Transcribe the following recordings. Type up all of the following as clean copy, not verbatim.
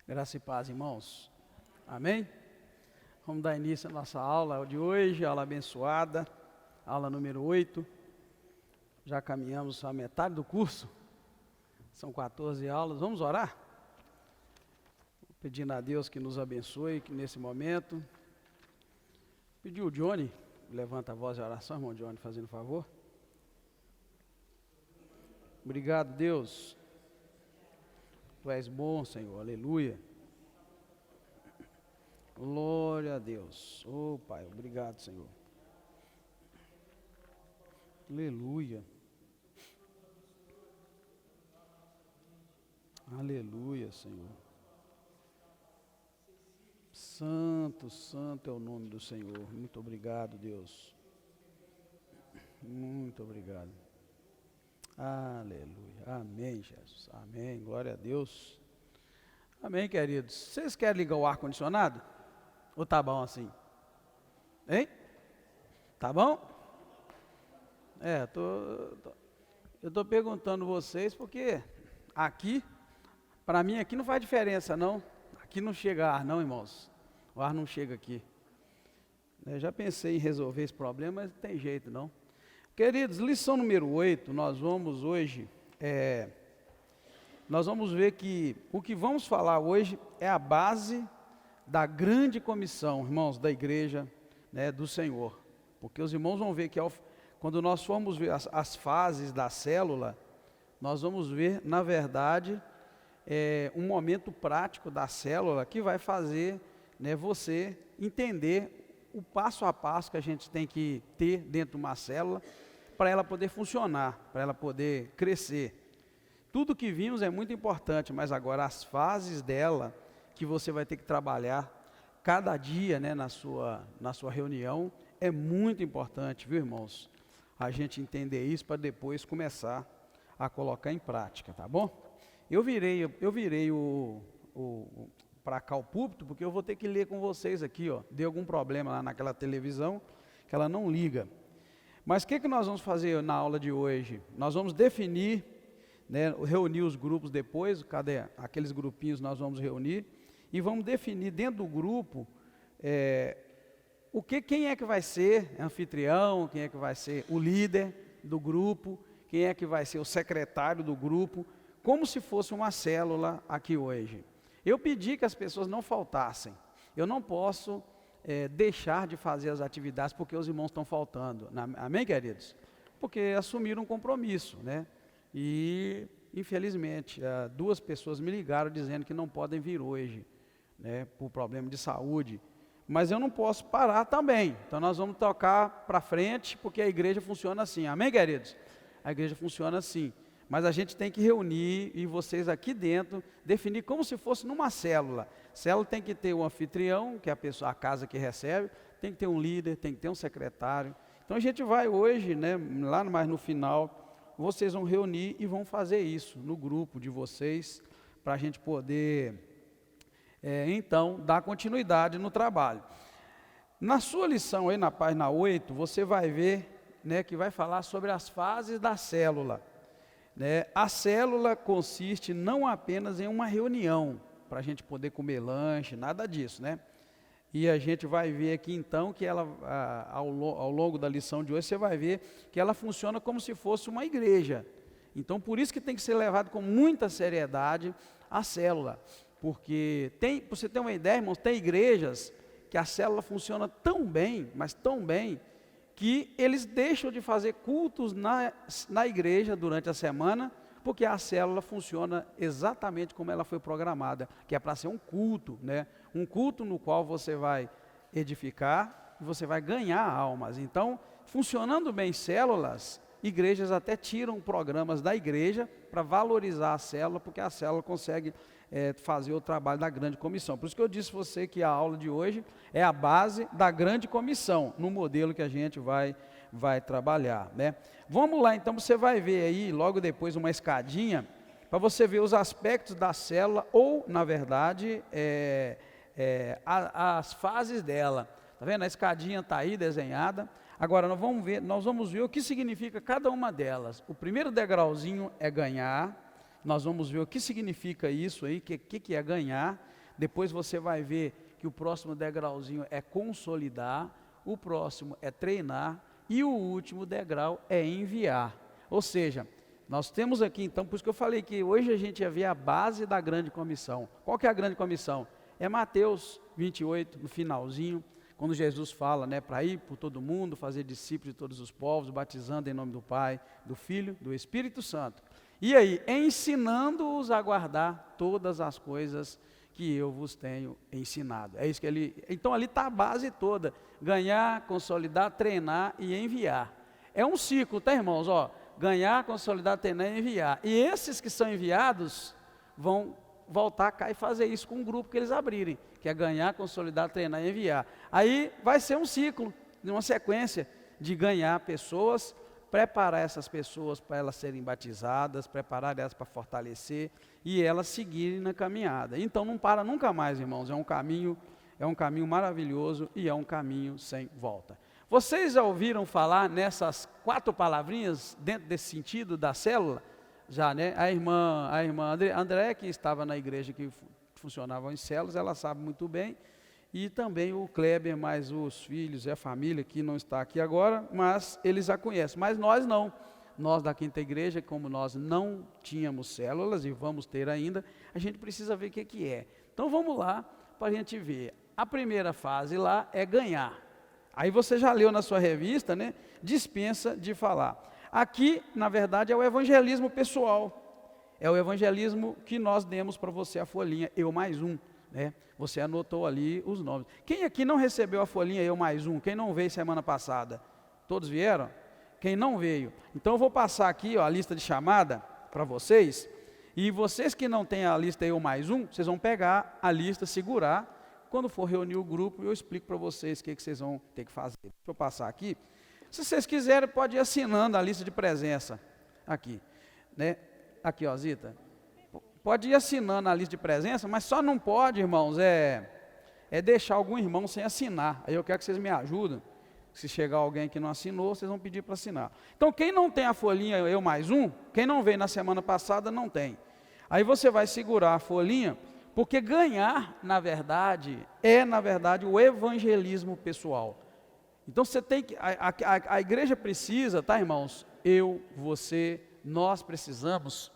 Graça e paz, irmãos. Amém? Vamos dar início à nossa aula de hoje, aula abençoada, aula número 8. Já caminhamos a metade do curso, são 14 aulas. Vamos orar? Pedindo a Deus que nos abençoe, que nesse momento. Pedir o Johnny, levanta a voz de oração, irmão Johnny, fazendo favor. Obrigado, Deus. Tu és bom, Senhor, aleluia. Glória a Deus. Oh, Pai, obrigado, Senhor. Aleluia. Aleluia, Senhor. Santo, santo é o nome do Senhor. Muito obrigado, Deus. Muito obrigado. Aleluia. Amém, Jesus. Amém. Glória a Deus. Amém, queridos. Vocês querem ligar o ar-condicionado? Ou tá bom assim? Hein? Tá bom? Eu tô perguntando vocês porque aqui, para mim aqui não faz diferença não. Aqui não chega ar não, irmãos. O ar não chega aqui. Eu já pensei em resolver esse problema, mas não tem jeito não. Queridos, lição número 8, nós vamos hoje, nós vamos ver que o que vamos falar hoje é a base da grande comissão, irmãos, da igreja, né, do Senhor. Porque os irmãos vão ver que quando nós formos ver as fases da célula, nós vamos ver, na verdade, um momento prático da célula que vai fazer, né, você entender o passo a passo que a gente tem que ter dentro de uma célula para ela poder funcionar, para ela poder crescer. Tudo que vimos é muito importante, mas agora as fases dela que você vai ter que trabalhar cada dia, né, na sua reunião, é muito importante, viu, irmãos? A gente entender isso para depois começar a colocar em prática, tá bom? Eu virei para cá o púlpito, porque eu vou ter que ler com vocês aqui, ó. Deu algum problema lá naquela televisão, que ela não liga. Mas o que nós vamos fazer na aula de hoje? Nós vamos definir, né, reunir os grupos depois, cadê aqueles grupinhos nós vamos reunir, e vamos definir dentro do grupo, quem é que vai ser anfitrião, quem é que vai ser o líder do grupo, quem é que vai ser o secretário do grupo, como se fosse uma célula aqui hoje. Eu pedi que as pessoas não faltassem, eu não posso deixar de fazer as atividades porque os irmãos estão faltando, amém, queridos? Porque assumiram um compromisso, né? E, infelizmente, 2 pessoas me ligaram dizendo que não podem vir hoje, né, por problema de saúde, mas eu não posso parar também, então nós vamos tocar para frente, porque a igreja funciona assim, amém, queridos? A igreja funciona assim, mas a gente tem que reunir, e vocês aqui dentro, definir como se fosse numa célula. Célula tem que ter um anfitrião, que é a casa que recebe, tem que ter um líder, tem que ter um secretário. Então a gente vai hoje, né, lá mais no final, vocês vão reunir e vão fazer isso no grupo de vocês, para a gente poder, então, dar continuidade no trabalho. Na sua lição aí, na página 8, você vai ver, né, que vai falar sobre as fases da célula. Né? A célula consiste não apenas em uma reunião, para a gente poder comer lanche, nada disso, né? E a gente vai ver aqui então que ela, ao longo da lição de hoje, você vai ver que ela funciona como se fosse uma igreja. Então, por isso que tem que ser levado com muita seriedade a célula. Porque, para você ter uma ideia, irmãos, tem igrejas que a célula funciona tão bem, mas tão bem, que eles deixam de fazer cultos na igreja durante a semana, porque a célula funciona exatamente como ela foi programada, que é para ser um culto, né? Um culto no qual você vai edificar e você vai ganhar almas. Então, funcionando bem células, igrejas até tiram programas da igreja para valorizar a célula, porque a célula consegue fazer o trabalho da grande comissão. Por isso que eu disse a você que a aula de hoje é a base da grande comissão, no modelo que a gente vai trabalhar, né? Vamos lá, então você vai ver aí, logo depois, uma escadinha, para você ver os aspectos da célula, ou, na verdade, as fases dela. Está vendo? A escadinha está aí desenhada. Agora, nós vamos ver o que significa cada uma delas. O primeiro degrauzinho é ganhar. Nós vamos ver o que significa isso aí, que é ganhar. Depois você vai ver que o próximo degrauzinho é consolidar, o próximo é treinar e o último degrau é enviar. Ou seja, nós temos aqui então, por isso que eu falei que hoje a gente ia ver a base da grande comissão. Qual que é a grande comissão? É Mateus 28, no finalzinho, quando Jesus fala, né, para ir por todo mundo, fazer discípulos de todos os povos, batizando em nome do Pai, do Filho, do Espírito Santo. E aí, ensinando-os a guardar todas as coisas que eu vos tenho ensinado. É isso que ele... Então ali está a base toda. Ganhar, consolidar, treinar e enviar. É um ciclo, tá, irmãos? Ó, ganhar, consolidar, treinar e enviar. E esses que são enviados vão voltar cá e fazer isso com um grupo que eles abrirem, que é ganhar, consolidar, treinar e enviar. Aí vai ser um ciclo, uma sequência de ganhar pessoas, preparar essas pessoas para elas serem batizadas, preparar elas para fortalecer e elas seguirem na caminhada. Então não para nunca mais, irmãos, é um caminho maravilhoso e é um caminho sem volta. Vocês já ouviram falar nessas 4 palavrinhas dentro desse sentido da célula? Já, né? A irmã André, que estava na igreja que funcionavam em células, ela sabe muito bem. E também o Kleber, mais os filhos e a família, que não está aqui agora, mas eles a conhecem. Mas nós não. Nós da Quinta Igreja, como nós não tínhamos células e vamos ter ainda, a gente precisa ver o que é. Então vamos lá para a gente ver. A primeira fase lá é ganhar. Aí você já leu na sua revista, né? Dispensa de falar. Aqui, na verdade, é o evangelismo pessoal. É o evangelismo que nós demos para você a folhinha, eu mais um. Né? Você anotou ali os nomes. Quem aqui não recebeu a folhinha eu mais um? Quem não veio semana passada? Todos vieram? Quem não veio? Então eu vou passar aqui, ó, a lista de chamada para vocês. E vocês que não têm a lista eu mais um, vocês vão pegar a lista, segurar. Quando for reunir o grupo, eu explico para vocês o que vocês vão ter que fazer. Deixa eu passar aqui. Se vocês quiserem, pode ir assinando a lista de presença. Aqui. Né? Aqui, ó, Zita. Pode ir assinando a lista de presença, mas só não pode, irmãos, deixar algum irmão sem assinar. Aí eu quero que vocês me ajudem. Se chegar alguém que não assinou, vocês vão pedir para assinar. Então, quem não tem a folhinha eu mais um, quem não veio na semana passada, não tem. Aí você vai segurar a folhinha, porque ganhar, na verdade, o evangelismo pessoal. Então você tem que, a igreja precisa, tá, irmãos? Eu, você, nós precisamos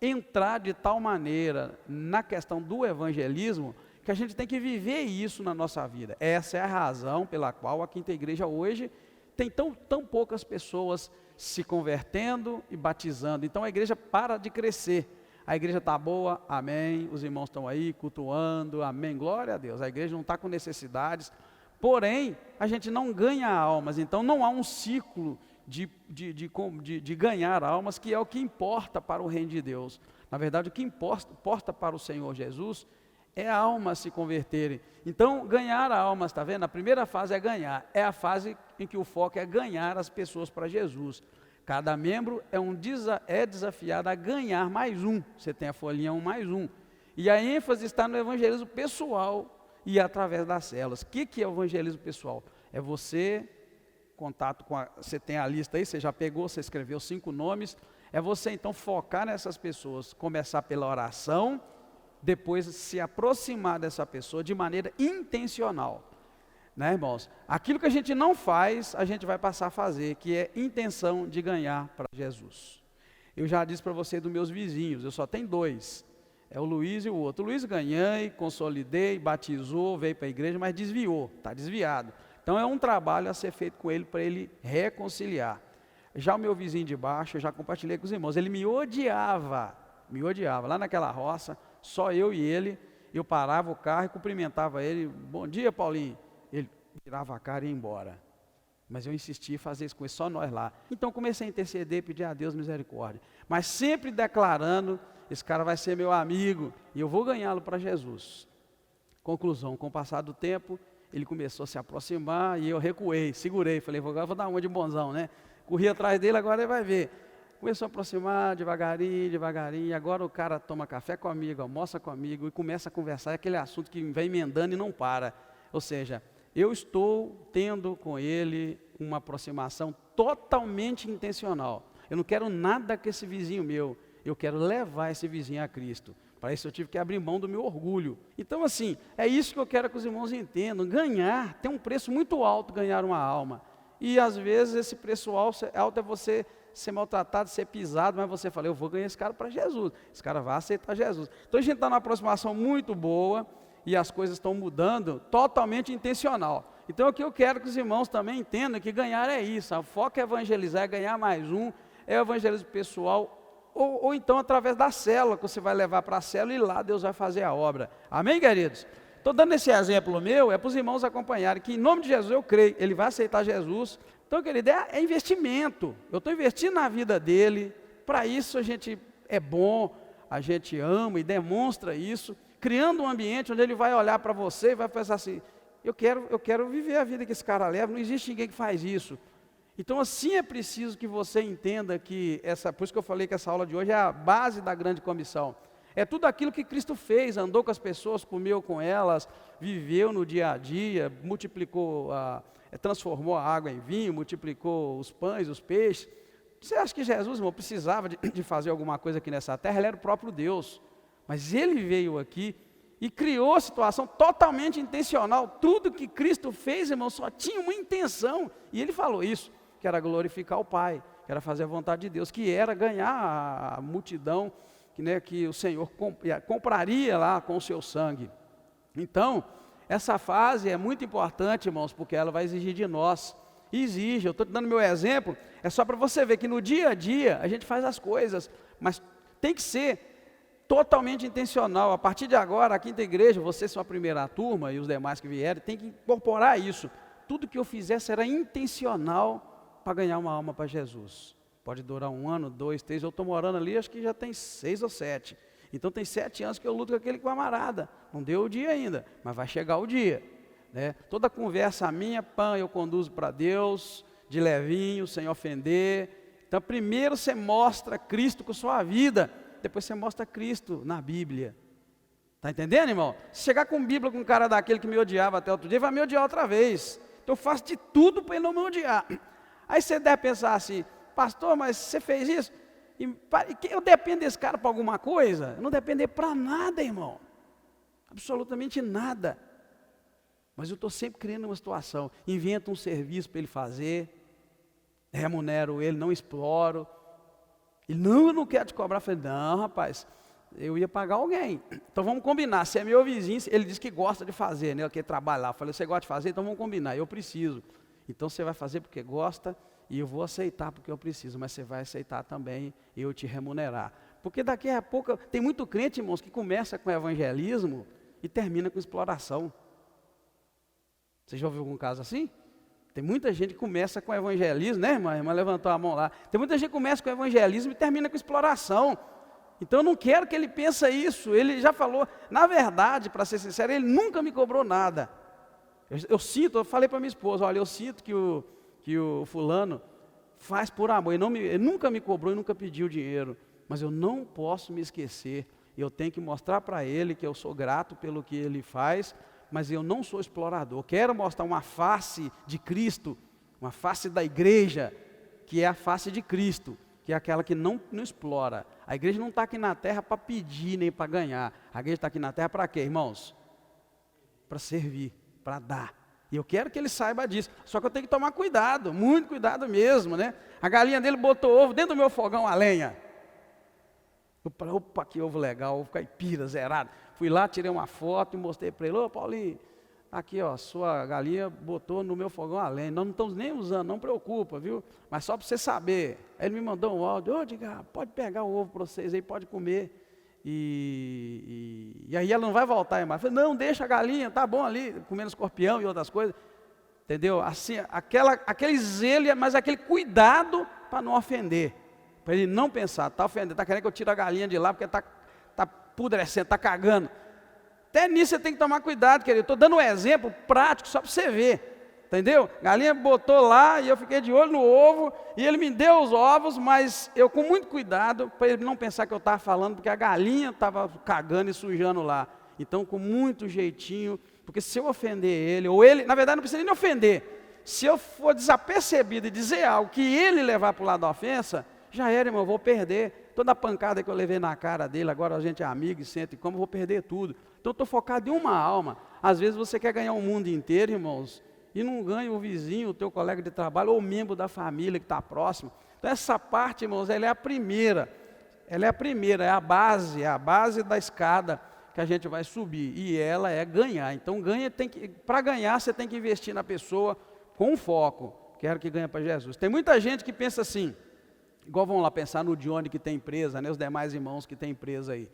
entrar de tal maneira na questão do evangelismo que a gente tem que viver isso na nossa vida. Essa é a razão pela qual a Quinta Igreja hoje tem tão poucas pessoas se convertendo e batizando. Então a igreja para de crescer. A igreja está boa, amém. Os irmãos estão aí cultuando, amém. Glória a Deus. A igreja não está com necessidades. Porém, a gente não ganha almas, então não há um ciclo de ganhar almas, que é o que importa para o reino de Deus. Na verdade, o que importa para o Senhor Jesus é almas se converterem. Então, ganhar almas, está vendo? A primeira fase é ganhar, é a fase em que o foco é ganhar as pessoas para Jesus. Cada membro é desafiado a ganhar mais um. Você tem a folhinha 1 mais 1. E a ênfase está no evangelismo pessoal e através das células. O que é o evangelismo pessoal? É você, você tem a lista aí, você já pegou, você escreveu 5 nomes, é você então focar nessas pessoas, começar pela oração, depois se aproximar dessa pessoa de maneira intencional. Né, irmãos? Aquilo que a gente não faz, a gente vai passar a fazer, que é intenção de ganhar para Jesus. Eu já disse para você dos meus vizinhos, eu só tenho 2. É o Luiz e o outro. O Luiz ganhei, consolidei, batizou, veio para a igreja, mas desviou, está desviado. Então é um trabalho a ser feito com ele para ele reconciliar. Já o meu vizinho de baixo, eu já compartilhei com os irmãos, ele me odiava. Lá naquela roça, só eu e ele, eu parava o carro e cumprimentava ele, bom dia Paulinho. Ele tirava a cara e ia embora. Mas eu insisti em fazer isso com ele, só nós lá. Então comecei a interceder, pedir a Deus misericórdia. Mas sempre declarando, esse cara vai ser meu amigo e eu vou ganhá-lo para Jesus. Conclusão, com o passar do tempo, ele começou a se aproximar e eu recuei, segurei. Falei, agora vou dar uma de bonzão, né? Corri atrás dele, agora ele vai ver. Começou a aproximar devagarinho, e agora o cara toma café comigo, almoça comigo e começa a conversar, é aquele assunto que vem emendando e não para. Ou seja, eu estou tendo com ele uma aproximação totalmente intencional. Eu não quero nada com esse vizinho meu, eu quero levar esse vizinho a Cristo. Para isso eu tive que abrir mão do meu orgulho. Então assim, é isso que eu quero que os irmãos entendam. Ganhar, tem um preço muito alto ganhar uma alma. E às vezes esse preço alto é você ser maltratado, ser pisado, mas você fala, eu vou ganhar esse cara para Jesus. Esse cara vai aceitar Jesus. Então a gente está numa aproximação muito boa e as coisas estão mudando, totalmente intencional. Então o que eu quero que os irmãos também entendam que ganhar é isso. O foco é evangelizar, é ganhar mais um, é o evangelismo pessoal, ou então através da célula, que você vai levar para a célula e lá Deus vai fazer a obra. Amém, queridos? Estou dando esse exemplo meu, é para os irmãos acompanharem, que em nome de Jesus eu creio, ele vai aceitar Jesus. Então, querido, é investimento. Eu estou investindo na vida dele, para isso a gente é bom, a gente ama e demonstra isso, criando um ambiente onde ele vai olhar para você e vai pensar assim, eu quero viver a vida que esse cara leva, não existe ninguém que faz isso. Então assim é preciso que você entenda que, por isso que eu falei que essa aula de hoje é a base da grande comissão. É tudo aquilo que Cristo fez, andou com as pessoas, comeu com elas, viveu no dia a dia, multiplicou, transformou a água em vinho, multiplicou os pães, os peixes. Você acha que Jesus, irmão, precisava de fazer alguma coisa aqui nessa terra? Ele era o próprio Deus, mas ele veio aqui e criou a situação totalmente intencional. Tudo que Cristo fez, irmão, só tinha uma intenção, e ele falou isso, que era glorificar o Pai, que era fazer a vontade de Deus, que era ganhar a multidão, que o Senhor compraria lá com o seu sangue. Então, essa fase é muito importante, irmãos, porque ela vai exigir de nós. Exige, eu estou te dando meu exemplo, é só para você ver que no dia a dia a gente faz as coisas, mas tem que ser totalmente intencional. A partir de agora, a Quinta Igreja, vocês são a primeira turma e os demais que vierem, tem que incorporar isso. Tudo que eu fizer será intencional para ganhar uma alma para Jesus. Pode durar 1 ano, 2, 3, eu estou morando ali, acho que já tem 6 ou 7. Então tem 7 anos que eu luto com aquele camarada. Não deu o dia ainda, mas vai chegar o dia. Né? Toda conversa minha, eu conduzo para Deus, de levinho, sem ofender. Então primeiro você mostra Cristo com sua vida, depois você mostra Cristo na Bíblia. Está entendendo, irmão? Se chegar com Bíblia com um cara daquele que me odiava até outro dia, vai me odiar outra vez. Então eu faço de tudo para ele não me odiar. Aí você deve pensar assim, pastor, mas você fez isso? Eu dependo desse cara para alguma coisa? Eu não depender para nada, irmão. Absolutamente nada. Mas eu estou sempre criando uma situação. Invento um serviço para ele fazer, remunero ele, não exploro. Ele, não, eu não quero te cobrar. Eu falei, não, rapaz, eu ia pagar alguém. Então vamos combinar. Se é meu vizinho, ele diz que gosta de fazer, né? Ele quer trabalhar. Eu falei, você gosta de fazer? Então vamos combinar. Eu preciso. Então você vai fazer porque gosta e eu vou aceitar porque eu preciso, mas você vai aceitar também eu te remunerar. Porque daqui a pouco, tem muito crente, irmãos, que começa com evangelismo e termina com exploração. Você já ouviu algum caso assim? Tem muita gente que começa com evangelismo, né, irmã? A irmã levantou a mão lá. Tem muita gente que começa com evangelismo e termina com exploração. Então eu não quero que ele pense isso. Ele já falou, na verdade, para ser sincero, ele nunca me cobrou nada. Eu falei para minha esposa, olha, eu sinto que o fulano faz por amor. Ele nunca me cobrou e nunca pediu dinheiro. Mas eu não posso me esquecer. Eu tenho que mostrar para ele que eu sou grato pelo que ele faz, mas eu não sou explorador. Eu quero mostrar uma face de Cristo, uma face da igreja, que é a face de Cristo, que é aquela que não explora. A igreja não está aqui na terra para pedir nem para ganhar. A igreja está aqui na terra para quê, irmãos? Para servir, para dar. E eu quero que ele saiba disso. Só que eu tenho que tomar cuidado, muito cuidado mesmo, né? A galinha dele botou ovo dentro do meu fogão a lenha. Opa, que ovo legal, ovo caipira, zerado. Fui lá, tirei uma foto e mostrei para ele. Ô, Paulinho, aqui, ó, sua galinha botou no meu fogão a lenha. Nós não estamos nem usando, não preocupa, viu? Mas só para você saber. Aí ele me mandou um áudio. Ô, diga, pode pegar o ovo para vocês aí, pode comer. E aí ela não vai voltar mais. Eu falei, não, deixa a galinha, tá bom ali, comendo escorpião e outras coisas. Entendeu? Assim, aquele zelo, mas aquele cuidado para não ofender. Para ele não pensar, está ofendendo, está querendo que eu tire a galinha de lá porque está pudrecendo, está cagando. Até nisso você tem que tomar cuidado, querido. Estou dando um exemplo prático só para você ver. Entendeu? Galinha botou lá e eu fiquei de olho no ovo e ele me deu os ovos, mas eu com muito cuidado para ele não pensar que eu estava falando porque a galinha estava cagando e sujando lá. Então com muito jeitinho, porque se eu ofender ele, ou ele, na verdade não precisa nem ofender, se eu for desapercebido e dizer algo que ele levar para o lado da ofensa, já era, irmão, eu vou perder toda a pancada que eu levei na cara dele, agora a gente é amigo e senta e como, eu vou perder tudo. Então eu estou focado em uma alma. Às vezes você quer ganhar o mundo inteiro, irmãos, e não ganha o vizinho, o teu colega de trabalho, ou o membro da família que está próximo. Então essa parte, irmãos, ela é a primeira, é a base da escada que a gente vai subir, e ela é ganhar. Então para ganhar você tem que investir na pessoa com foco. Quero que ganhe para Jesus. Tem muita gente que pensa assim, igual vamos lá pensar no Johnny que tem empresa, né, os demais irmãos que tem empresa aí.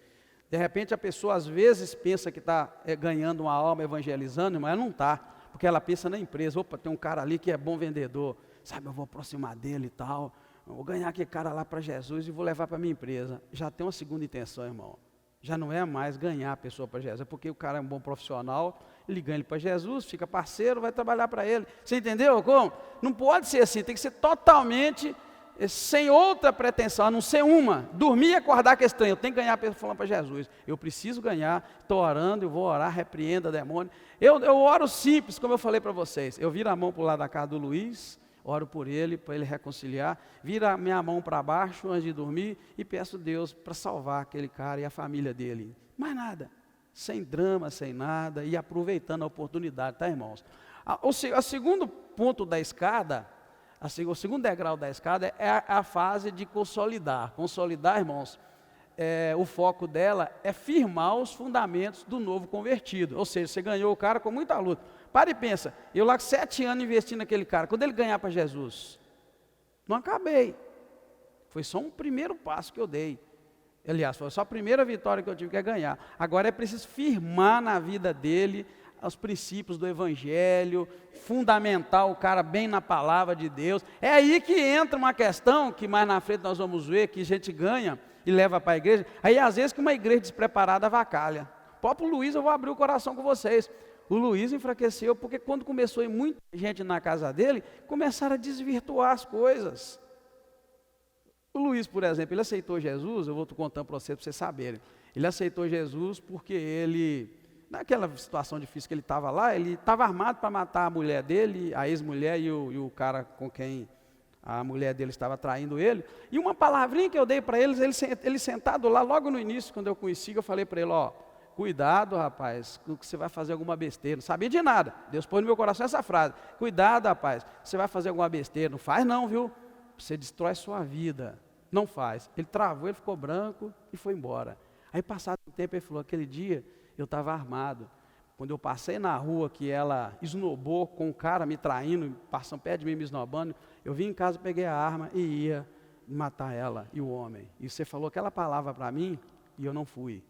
De repente a pessoa às vezes pensa que está ganhando uma alma evangelizando, mas não está, porque ela pensa na empresa. Opa, tem um cara ali que é bom vendedor, sabe, eu vou aproximar dele e tal, eu vou ganhar aquele cara lá para Jesus e vou levar para a minha empresa. Já tem uma segunda intenção, irmão. Já não é mais ganhar a pessoa para Jesus, é porque o cara é um bom profissional, ele ganha ele para Jesus, fica parceiro, vai trabalhar para ele. Você entendeu como? Não pode ser assim, tem que ser totalmente sem outra pretensão, a não ser uma, dormir e acordar que é estranho, eu tenho que ganhar a pessoa falando para Jesus, eu preciso ganhar, estou orando, eu vou orar, repreenda demônio, eu oro simples, como eu falei para vocês, eu viro a mão para o lado da casa do Luiz, oro por ele, para ele reconciliar, viro a minha mão para baixo antes de dormir e peço a Deus para salvar aquele cara e a família dele, mais nada, sem drama, sem nada, e aproveitando a oportunidade, tá, irmãos? O segundo ponto da escada, o segundo degrau da escada é a fase de consolidar. Consolidar, irmãos, o foco dela é firmar os fundamentos do novo convertido. Ou seja, você ganhou o cara com muita luta. Para e pensa, eu lá com 7 anos investindo naquele cara, quando ele ganhar para Jesus, não acabei. Foi só um primeiro passo que eu dei. Aliás, foi só a primeira vitória que eu tive que ganhar. Agora é preciso firmar na vida dele os princípios do Evangelho, fundamentar o cara bem na palavra de Deus. É aí que entra uma questão, que mais na frente nós vamos ver, que a gente ganha e leva para a igreja. Aí às vezes que uma igreja despreparada avacalha. O próprio Luiz, eu vou abrir o coração com vocês. O Luiz enfraqueceu porque quando começou a ir muita gente na casa dele, começaram a desvirtuar as coisas. O Luiz, por exemplo, ele aceitou Jesus, eu vou contando para vocês saberem. Ele aceitou Jesus porque ele, naquela situação difícil que ele estava lá, ele estava armado para matar a mulher dele, a ex-mulher e o cara com quem a mulher dele estava traindo ele. E uma palavrinha que eu dei para eles, ele sentado lá, logo no início, quando eu conheci, eu falei para ele, ó, cuidado, rapaz, que você vai fazer alguma besteira. Não sabia de nada. Deus pôs no meu coração essa frase. Cuidado, rapaz, você vai fazer alguma besteira. Não faz não, viu? Você destrói sua vida. Não faz. Ele travou, ele ficou branco e foi embora. Aí passado um tempo ele falou, aquele dia eu estava armado. Quando eu passei na rua que ela esnobou com o cara me traindo, passando perto de mim me esnobando, eu vim em casa, peguei a arma e ia matar ela e o homem. E você falou aquela palavra para mim e eu não fui.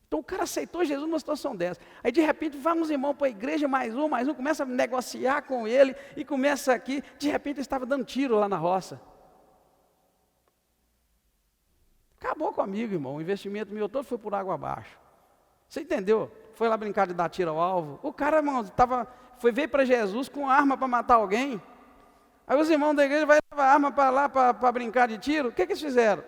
Então o cara aceitou Jesus numa situação dessa. Aí de repente vamos irmão para a igreja, mais um, começa a negociar com ele e começa aqui, de repente ele estava dando tiro lá na roça. Acabou comigo, irmão, o investimento meu todo foi por água abaixo. Você entendeu? Foi lá brincar de dar tiro ao alvo. O cara, irmão, veio para Jesus com arma para matar alguém. Aí os irmãos da igreja vão levar arma para lá para brincar de tiro. O que eles fizeram?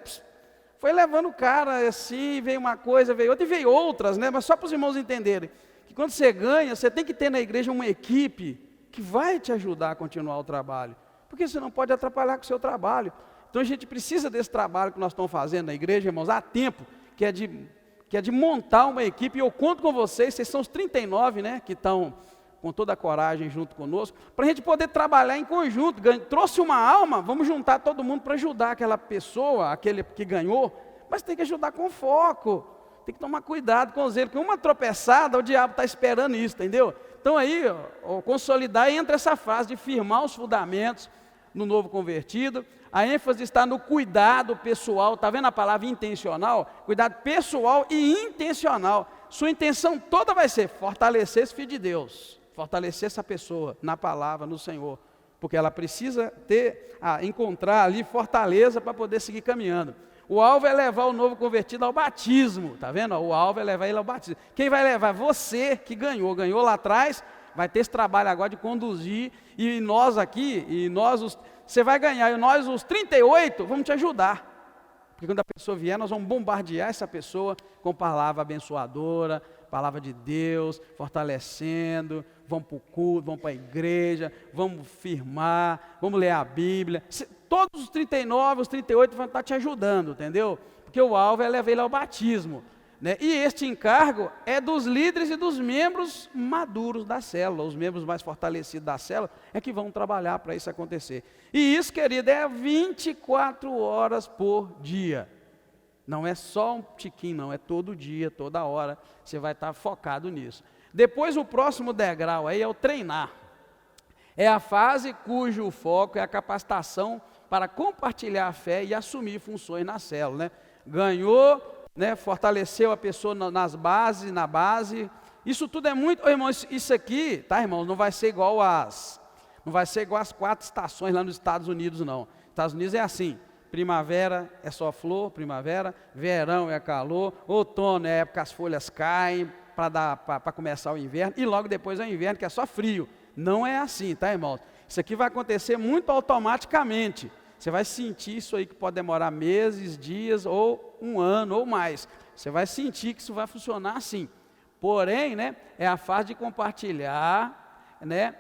Foi levando o cara assim, veio uma coisa, veio outra, e veio outras, né? Mas só para os irmãos entenderem, que quando você ganha, você tem que ter na igreja uma equipe que vai te ajudar a continuar o trabalho, porque você não pode atrapalhar com o seu trabalho. Então a gente precisa desse trabalho que nós estamos fazendo na igreja, irmãos, há tempo, que é de montar uma equipe, e eu conto com vocês são os 39, né, que estão com toda a coragem junto conosco, para a gente poder trabalhar em conjunto. Trouxe uma alma, vamos juntar todo mundo para ajudar aquela pessoa, aquele que ganhou, mas tem que ajudar com foco, tem que tomar cuidado com zelo, porque uma tropeçada, o diabo está esperando isso, entendeu? Então aí, consolidar, entra essa fase de firmar os fundamentos no novo convertido. A ênfase está no cuidado pessoal, está vendo a palavra intencional? Cuidado pessoal e intencional. Sua intenção toda vai ser fortalecer esse filho de Deus, fortalecer essa pessoa na palavra, no Senhor, porque ela precisa encontrar ali fortaleza para poder seguir caminhando. O alvo é levar o novo convertido ao batismo, está vendo? O alvo é levar ele ao batismo. Quem vai levar? Você que ganhou lá atrás, vai ter esse trabalho agora de conduzir, e nós aqui, você vai ganhar, e nós os 38, vamos te ajudar. Porque quando a pessoa vier, nós vamos bombardear essa pessoa com palavra abençoadora, palavra de Deus, fortalecendo, vamos para o culto, vamos para a igreja, vamos firmar, vamos ler a Bíblia. todos os 39, os 38 vão estar te ajudando, entendeu? Porque o alvo é levar ele ao batismo, né? E este encargo é dos líderes e dos membros maduros da célula, os membros mais fortalecidos da célula, é que vão trabalhar para isso acontecer. E isso, querido, é 24 horas por dia. Não é só um tiquinho, não, é todo dia, toda hora, você vai estar focado nisso. Depois o próximo degrau aí é o treinar. É a fase cujo foco é a capacitação para compartilhar a fé e assumir funções na célula, né? Ganhou, né, fortaleceu a pessoa na base. Isso tudo é muito, irmãos, isso aqui, tá, irmãos, não vai ser igual às 4 estações lá nos Estados Unidos, não. Estados Unidos é assim: primavera é só flor, primavera, verão é calor, outono é época que as folhas caem para começar o inverno, e logo depois é o inverno, que é só frio. Não é assim, tá, irmãos? Isso aqui vai acontecer muito automaticamente. Você vai sentir isso aí, que pode demorar meses, dias, ou um ano, ou mais. Você vai sentir que isso vai funcionar assim. Porém, né, é a fase de compartilhar, né,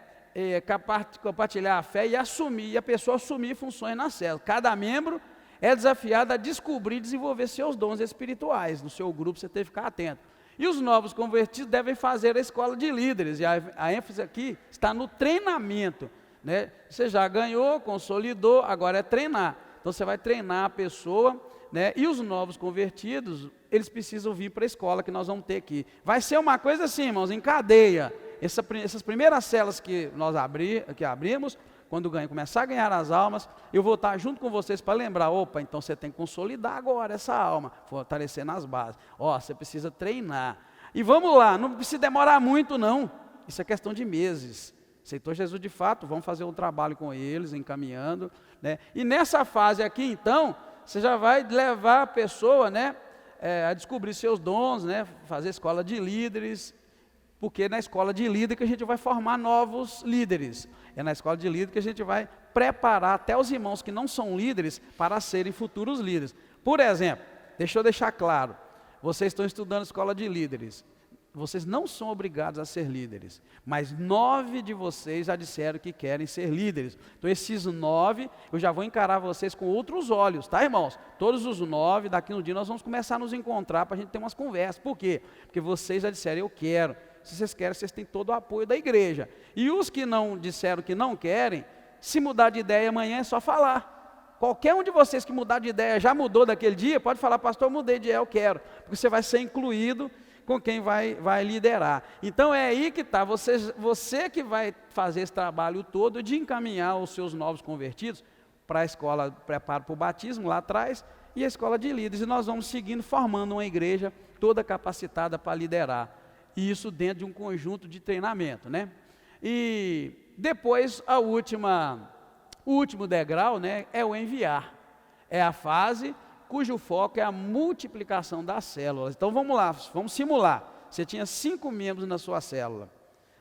compartilhar a fé e assumir, e a pessoa assumir funções na célula. Cada membro é desafiado a descobrir e desenvolver seus dons espirituais. No seu grupo você tem que ficar atento. E os novos convertidos devem fazer a escola de líderes, e a ênfase aqui está no treinamento, né? Você já ganhou, consolidou, agora é treinar. Então você vai treinar a pessoa, né? E os novos convertidos, eles precisam vir para a escola que nós vamos ter aqui. Vai ser uma coisa assim, irmãos, em cadeia. Essas primeiras células que nós abrimos, quando começar a ganhar as almas, eu vou estar junto com vocês para lembrar: opa, então você tem que consolidar agora essa alma, fortalecer nas bases. Você precisa treinar. E vamos lá, não precisa demorar muito não, isso é questão de meses. Aceitou Jesus de fato, vamos fazer um trabalho com eles, encaminhando, né? E nessa fase aqui, então, você já vai levar a pessoa, né, a descobrir seus dons, né, fazer escola de líderes, porque é na escola de líder que a gente vai formar novos líderes. É na escola de líder que a gente vai preparar até os irmãos que não são líderes para serem futuros líderes. Por exemplo, deixa eu deixar claro, vocês estão estudando escola de líderes. Vocês não são obrigados a ser líderes, mas 9 de vocês já disseram que querem ser líderes. Então esses 9, eu já vou encarar vocês com outros olhos, tá, irmãos? Todos os 9, daqui no dia nós vamos começar a nos encontrar para a gente ter umas conversas. Por quê? Porque vocês já disseram: eu quero. Se vocês querem, vocês têm todo o apoio da igreja. E os que não disseram que não querem, se mudar de ideia amanhã é só falar. Qualquer um de vocês que mudar de ideia, já mudou daquele dia, pode falar: pastor, eu mudei de ideia, eu quero. Porque você vai ser incluído com quem vai liderar. Então é aí que está, você que vai fazer esse trabalho todo de encaminhar os seus novos convertidos para a escola, preparo para o batismo lá atrás, e a escola de líderes. E nós vamos seguindo, formando uma igreja toda capacitada para liderar. E isso dentro de um conjunto de treinamento, né? E depois o último degrau, né, é o enviar. É a fase cujo foco é a multiplicação das células. Então vamos lá, vamos simular. Você tinha 5 membros na sua célula.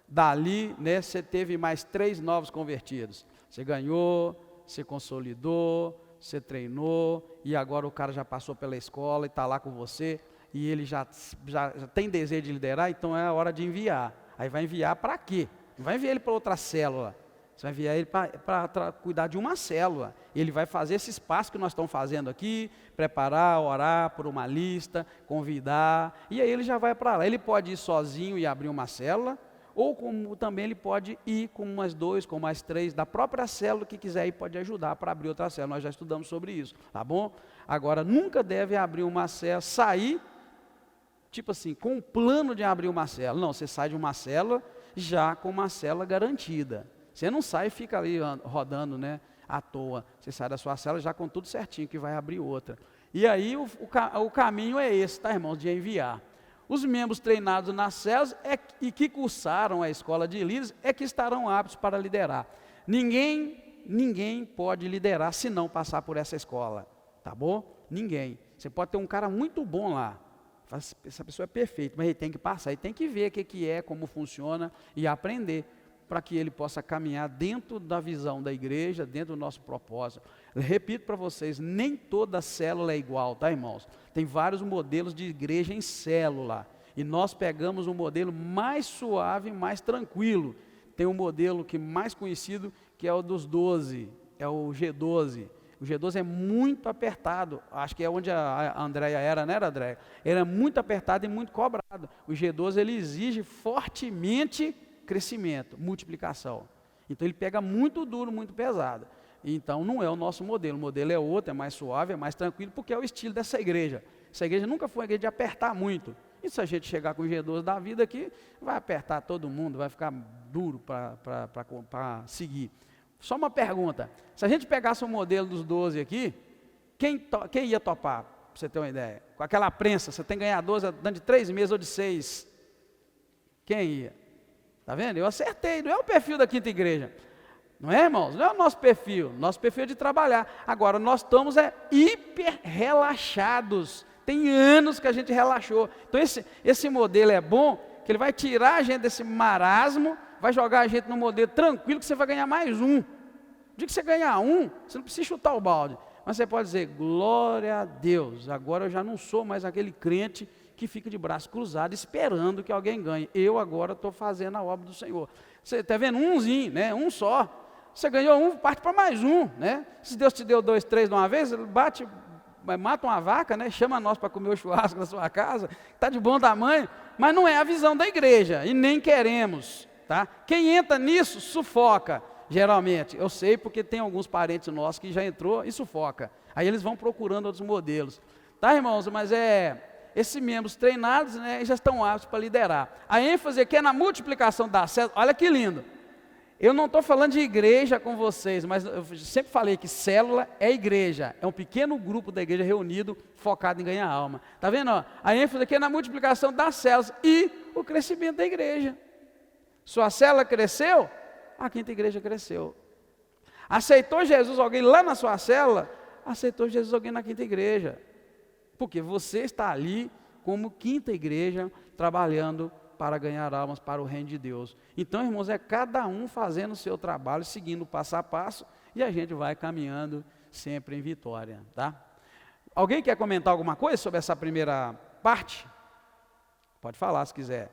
Dali, né, você teve mais 3 novos convertidos. Você ganhou, você consolidou, você treinou, e agora o cara já passou pela escola e está lá com você, e ele já tem desejo de liderar, então é a hora de enviar. Aí vai enviar para quê? Não vai enviar ele para outra célula. Você vai enviar ele para cuidar de uma célula. Ele vai fazer esse espaço que nós estamos fazendo aqui, preparar, orar por uma lista, convidar, e aí ele já vai para lá. Ele pode ir sozinho e abrir uma célula, ou como também ele pode ir com mais 2, com mais 3, da própria célula que quiser ir, pode ajudar para abrir outra célula. Nós já estudamos sobre isso, tá bom? Agora, nunca deve abrir uma célula, sair, tipo assim, com um plano de abrir uma célula. Não, você sai de uma célula já com uma célula garantida. Você não sai e fica ali rodando, né, à toa. Você sai da sua célula já com tudo certinho, que vai abrir outra. E aí o caminho é esse, tá, irmãos, de enviar. Os membros treinados nas células e que cursaram a escola de líderes é que estarão aptos para liderar. Ninguém pode liderar se não passar por essa escola, tá bom? Ninguém. Você pode ter um cara muito bom lá, essa pessoa é perfeita, mas ele tem que passar, ele tem que ver o que é, como funciona e aprender, para que ele possa caminhar dentro da visão da igreja, dentro do nosso propósito. Eu repito para vocês, nem toda célula é igual, tá, irmãos? Tem vários modelos de igreja em célula, e nós pegamos um modelo mais suave, mais tranquilo. Tem um modelo que mais conhecido, que é o dos 12, é o G12, O G12 é muito apertado, acho que é onde a Andréia era, né, Andréia? Ele é muito apertado e muito cobrado. O G12 ele exige fortemente crescimento, multiplicação. Então ele pega muito duro, muito pesado. Então não é o nosso modelo, o modelo é outro, é mais suave, é mais tranquilo, porque é o estilo dessa igreja. Essa igreja nunca foi uma igreja de apertar muito. E se a gente chegar com o G12 da vida aqui, vai apertar todo mundo, vai ficar duro para seguir. Só uma pergunta, se a gente pegasse o modelo dos 12 aqui, quem ia topar, para você ter uma ideia? Com aquela prensa, você tem que ganhar 12 dentro de 3 meses ou de 6. Quem ia? Está vendo? Eu acertei, não é o perfil da Quinta Igreja. Não é, irmãos? Não é o nosso perfil é de trabalhar. Agora, nós estamos hiper relaxados. Tem anos que a gente relaxou. Então, esse modelo é bom, que ele vai tirar a gente desse marasmo, vai jogar a gente no modelo tranquilo, que você vai ganhar mais um. No dia que você ganhar um, você não precisa chutar o balde. Mas você pode dizer, glória a Deus, agora eu já não sou mais aquele crente que fica de braço cruzado esperando que alguém ganhe. Eu agora estou fazendo a obra do Senhor. Você está vendo? Umzinho, né? Um só. Você ganhou um, parte para mais um, né? Se Deus te deu 2, 3 de uma vez, mata uma vaca, né? Chama nós para comer o churrasco na sua casa, está de bom tamanho, mas não é a visão da igreja, e nem queremos, tá? Quem entra nisso, sufoca, geralmente. Eu sei porque tem alguns parentes nossos que já entrou e sufoca. Aí eles vão procurando outros modelos. Tá, irmãos? Mas esses membros treinados, né, já estão aptos para liderar. A ênfase aqui é na multiplicação da célula. Olha que lindo. Eu não estou falando de igreja com vocês, mas eu sempre falei que célula é igreja. É um pequeno grupo da igreja reunido, focado em ganhar alma. Está vendo? Ó? A ênfase aqui é na multiplicação das células e o crescimento da igreja. Sua célula cresceu, a Quinta Igreja cresceu. Aceitou Jesus alguém lá na sua célula? Aceitou Jesus alguém na Quinta Igreja. Porque você está ali como Quinta Igreja, trabalhando para ganhar almas para o reino de Deus. Então, irmãos, é cada um fazendo o seu trabalho, seguindo passo a passo, e a gente vai caminhando sempre em vitória, tá? Alguém quer comentar alguma coisa sobre essa primeira parte? Pode falar se quiser.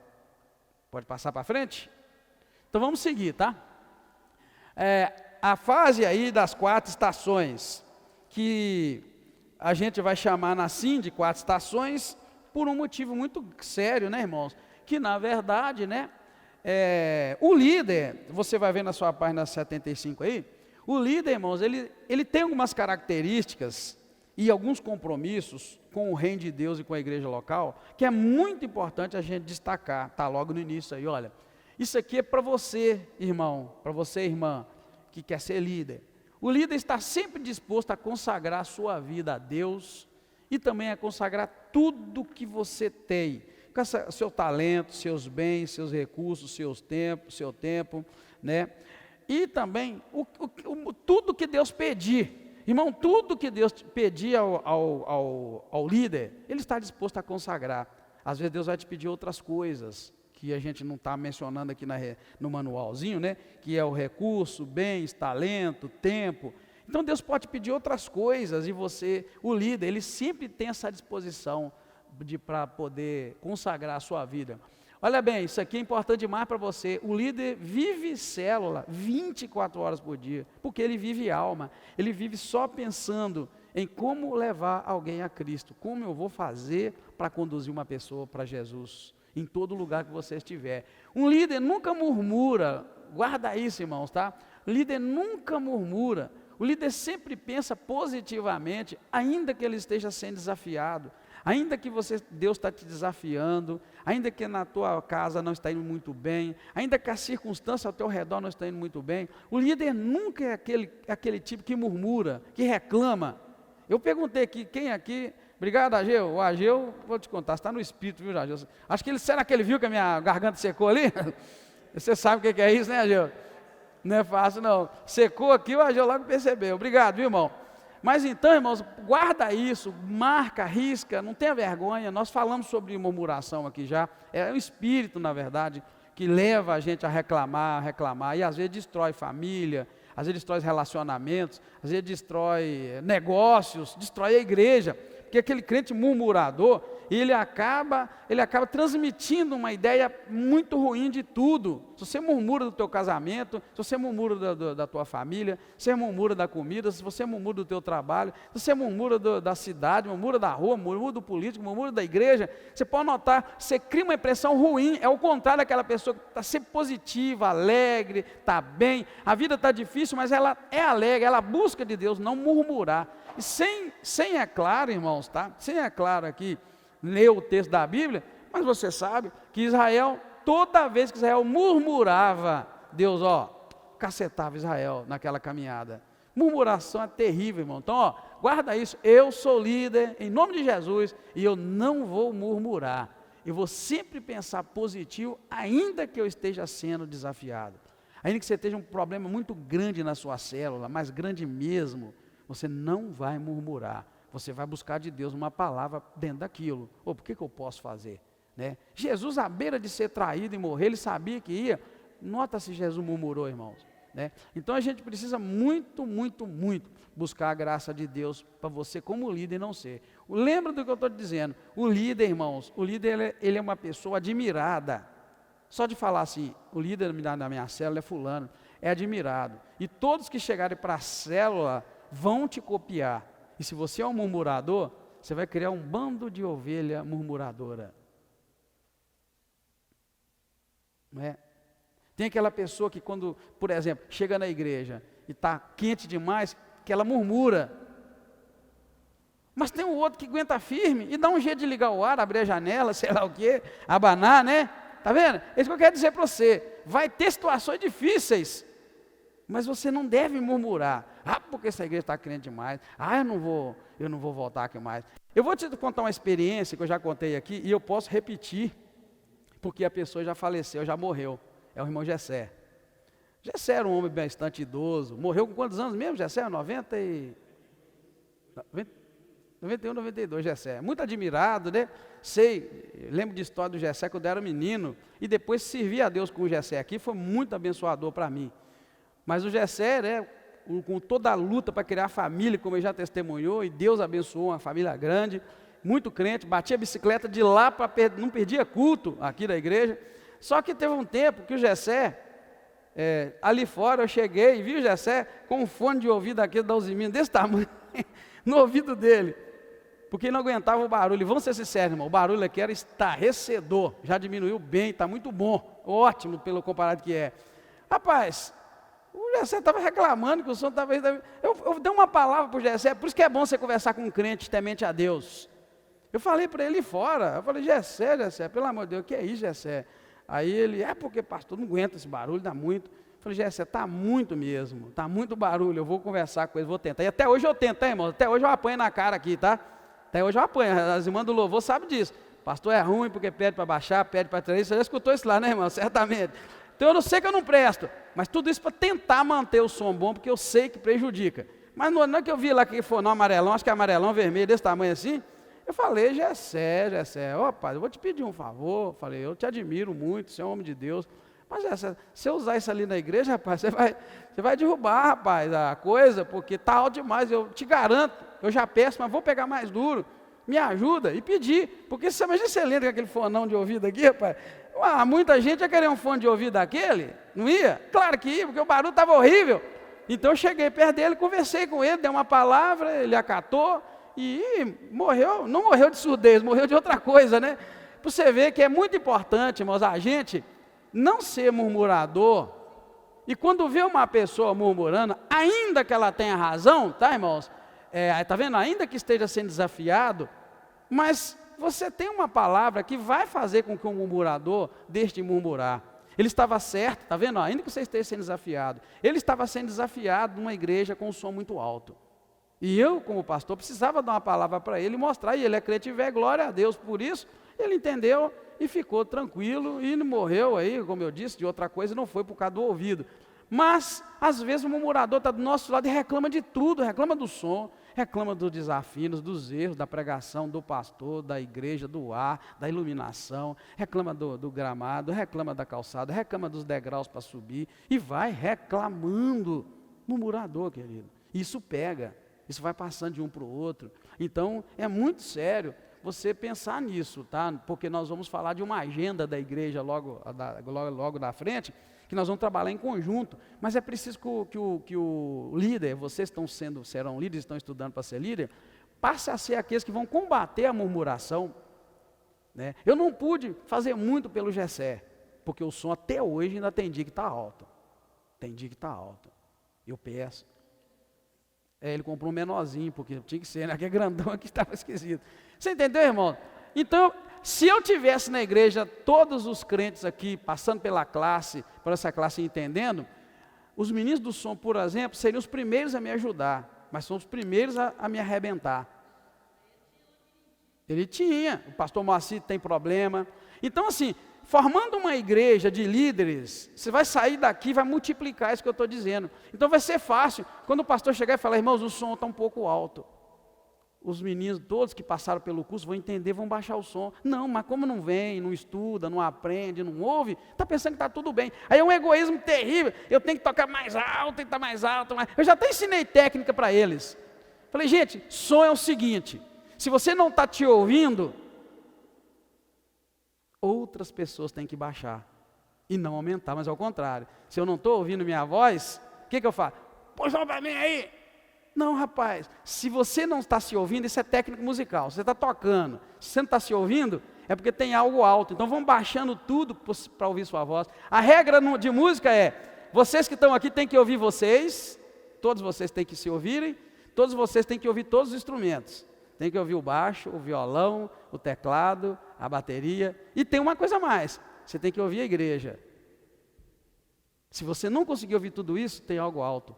Pode passar para frente? Então vamos seguir, tá? A fase aí das 4 estações, que a gente vai chamar assim de 4 estações, por um motivo muito sério, né, irmãos? Que na verdade, né, o líder, você vai ver na sua página 75 aí, o líder, irmãos, ele tem algumas características e alguns compromissos com o reino de Deus e com a igreja local, que é muito importante a gente destacar, tá logo no início aí, olha, isso aqui é para você, irmão, para você, irmã, que quer ser líder. O líder está sempre disposto a consagrar a sua vida a Deus e também a consagrar tudo que você tem, seu talento, seus bens, seus recursos, seu tempo, né? E também tudo que Deus pedir, irmão, tudo que Deus pedir ao líder, ele está disposto a consagrar. Às vezes Deus vai te pedir outras coisas, que a gente não está mencionando aqui no manualzinho, né? Que é o recurso, bens, talento, tempo. Então Deus pode pedir outras coisas e você, o líder, ele sempre tem essa disposição para poder consagrar a sua vida. Olha bem, isso aqui é importante demais para você. O líder vive célula 24 horas por dia, porque ele vive alma. Ele vive só pensando em como levar alguém a Cristo. Como eu vou fazer para conduzir uma pessoa para Jesus, em todo lugar que você estiver. Um líder nunca murmura, guarda isso, irmãos, tá? O líder nunca murmura. O líder sempre pensa positivamente, ainda que ele esteja sendo desafiado. Ainda que Deus está te desafiando, ainda que na tua casa não está indo muito bem, ainda que a circunstância ao teu redor não está indo muito bem, o líder nunca é aquele tipo que murmura, que reclama. Eu perguntei aqui, quem aqui, obrigado Ageu, o Ageu, vou te contar, está no espírito, viu Ageu? Acho que será que ele viu que a minha garganta secou ali? Você sabe o que é isso, né Ageu? Não é fácil não, secou aqui, o Ageu logo percebeu, obrigado, viu irmão? Mas então, irmãos, guarda isso, marca, risca, não tenha vergonha. Nós falamos sobre murmuração aqui já. É um espírito, na verdade, que leva a gente a reclamar, e às vezes destrói família, às vezes destrói relacionamentos, às vezes destrói negócios, destrói a igreja. Porque aquele crente murmurador, ele acaba transmitindo uma ideia muito ruim de tudo. Se você murmura do teu casamento, se você murmura da tua família, se você murmura da comida, se você murmura do teu trabalho, se você murmura da cidade, murmura da rua, murmura do político, murmura da igreja, você pode notar, você cria uma impressão ruim, é o contrário daquela pessoa que está sempre positiva, alegre, está bem, a vida está difícil, mas ela é alegre, ela busca de Deus, não murmurar. E sem é claro, irmãos, tá? Sem é claro aqui, ler o texto da Bíblia, mas você sabe que Israel, toda vez que Israel murmurava, Deus, cacetava Israel naquela caminhada. Murmuração é terrível, irmão. Então, guarda isso, eu sou líder, em nome de Jesus, e eu não vou murmurar. Eu vou sempre pensar positivo, ainda que eu esteja sendo desafiado. Ainda que você esteja um problema muito grande na sua célula, mais grande mesmo, você não vai murmurar. Você vai buscar de Deus uma palavra dentro daquilo. Por que eu posso fazer? Né? Jesus, à beira de ser traído e morrer, ele sabia que ia. Nota se Jesus murmurou, irmãos. Né? Então a gente precisa muito, muito, muito buscar a graça de Deus para você como líder não ser. Lembra do que eu estou te dizendo. O líder, irmãos, o líder ele é uma pessoa admirada. Só de falar assim, o líder da minha célula é fulano, é admirado. E todos que chegarem para a célula vão te copiar. E se você é um murmurador, você vai criar um bando de ovelha murmuradora. Não é? Tem aquela pessoa que quando, por exemplo, chega na igreja e está quente demais, que ela murmura. Mas tem um outro que aguenta firme e dá um jeito de ligar o ar, abrir a janela, sei lá o quê, abanar, né? Tá vendo? É isso que eu quero dizer para você. Vai ter situações difíceis, mas você não deve murmurar. Porque essa igreja está crente demais. Eu não vou voltar aqui mais. Eu vou te contar uma experiência que eu já contei aqui e eu posso repetir, porque a pessoa já faleceu, já morreu. É o irmão Gessé. Gessé era um homem bastante idoso. Morreu com quantos anos mesmo, Gessé? 91, 92, Gessé. Muito admirado, né? Lembro de história do Gessé quando eu era menino. E depois servir a Deus com o Gessé aqui foi muito abençoador para mim. Mas o Gessé, né, com toda a luta para criar família, como ele já testemunhou, e Deus abençoou uma família grande, muito crente, batia bicicleta de lá para não perdia culto aqui da igreja. Só que teve um tempo que o Gessé, ali fora eu cheguei e vi o Gessé com um fone de ouvido aqui da Alzimino, desse tamanho, no ouvido dele, porque ele não aguentava o barulho. E vamos ser sinceros, irmão, o barulho aqui era estarrecedor, já diminuiu bem, está muito bom, ótimo pelo comparado que é. Rapaz, o Gessé estava reclamando que o som estava... Eu dei uma palavra para o Gessé, por isso que é bom você conversar com um crente temente a Deus. Eu falei para ele fora, eu falei, Gessé, pelo amor de Deus, o que é isso, Gessé? Aí ele, porque pastor, não aguenta esse barulho, dá muito. Eu falei, Gessé, está muito mesmo, está muito barulho, eu vou conversar com ele, vou tentar. E até hoje eu tento, tá, irmão? Até hoje eu apanho na cara aqui, tá? Até hoje eu apanho, as irmãs do louvor sabem disso. Pastor é ruim porque pede para baixar, pede para trazer, você já escutou isso lá, né, irmão? Certamente. Então eu não sei que eu não presto, mas tudo isso para tentar manter o som bom, porque eu sei que prejudica. Mas não é que eu vi lá que foi no amarelão, acho que é amarelão vermelho, desse tamanho assim. Eu falei, Gessé, pai, eu vou te pedir um favor. Falei, eu te admiro muito, você é um homem de Deus. Mas Gessé, se eu usar isso ali na igreja, rapaz, você vai derrubar, rapaz, a coisa, porque está alto demais. Eu te garanto, eu já peço, mas vou pegar mais duro. Me ajuda e pedir, porque você imagina você lendo com aquele fonão de ouvido aqui, rapaz. Muita gente ia querer um fone de ouvido daquele, não ia? Claro que ia, porque o barulho estava horrível. Então eu cheguei perto dele, conversei com ele, dei uma palavra, ele acatou e morreu. Não morreu de surdez, morreu de outra coisa, né? Para você ver que é muito importante, irmãos, a gente não ser murmurador. E quando vê uma pessoa murmurando, ainda que ela tenha razão, tá, irmãos? Tá vendo? Ainda que esteja sendo desafiado, mas você tem uma palavra que vai fazer com que o murmurador deixe de murmurar. Ele estava certo, está vendo? Ainda que você esteja sendo desafiado. Ele estava sendo desafiado numa igreja com um som muito alto. E eu, como pastor, precisava dar uma palavra para ele e mostrar. E ele é crente e velho, glória a Deus por isso. Ele entendeu e ficou tranquilo e não morreu aí, como eu disse, de outra coisa, não foi por causa do ouvido. Mas, às vezes, o murmurador está do nosso lado e reclama de tudo, reclama do som, reclama dos desafios, dos erros, da pregação, do pastor, da igreja, do ar, da iluminação, reclama do gramado, reclama da calçada, reclama dos degraus para subir, e vai reclamando. Murmurador, querido. Isso pega, isso vai passando de um para o outro. Então, é muito sério você pensar nisso, tá? Porque nós vamos falar de uma agenda da igreja logo da frente, que nós vamos trabalhar em conjunto, mas é preciso que o líder, vocês serão líderes, estão estudando para ser líder, passe a ser aqueles que vão combater a murmuração, né? Eu não pude fazer muito pelo Gessé, porque o som até hoje ainda tem dia que está alto, eu peço. Ele comprou um menorzinho, porque tinha que ser, né? Aquele grandão aqui estava esquisito. Você entendeu, irmão? Então, se eu tivesse na igreja todos os crentes aqui, passando por essa classe entendendo, os meninos do som, por exemplo, seriam os primeiros a me ajudar, mas são os primeiros a me arrebentar. Ele tinha, o pastor Moacir tem problema. Então, assim, formando uma igreja de líderes, você vai sair daqui e vai multiplicar isso que eu estou dizendo. Então vai ser fácil, quando o pastor chegar e falar, irmãos, o som está um pouco alto. Os meninos, todos que passaram pelo curso, vão entender, vão baixar o som. Não, mas como não vem, não estuda, não aprende, não ouve, está pensando que está tudo bem. Aí é um egoísmo terrível, eu tenho que tocar mais alto, tem que estar mais alto. Eu já até ensinei técnica para eles. Falei, gente, som é o seguinte, se você não está te ouvindo, outras pessoas têm que baixar e não aumentar, mas ao contrário. Se eu não estou ouvindo minha voz, o que eu faço? Põe som para mim aí. Não, rapaz, se você não está se ouvindo, isso é técnica musical. Você está tocando, se você não está se ouvindo, é porque tem algo alto. Então vamos baixando tudo para ouvir sua voz. A regra de música é, vocês que estão aqui têm que ouvir vocês, todos vocês têm que se ouvirem, todos vocês têm que ouvir todos os instrumentos. Tem que ouvir o baixo, o violão, o teclado, a bateria. E tem uma coisa a mais, você tem que ouvir a igreja. Se você não conseguir ouvir tudo isso, tem algo alto.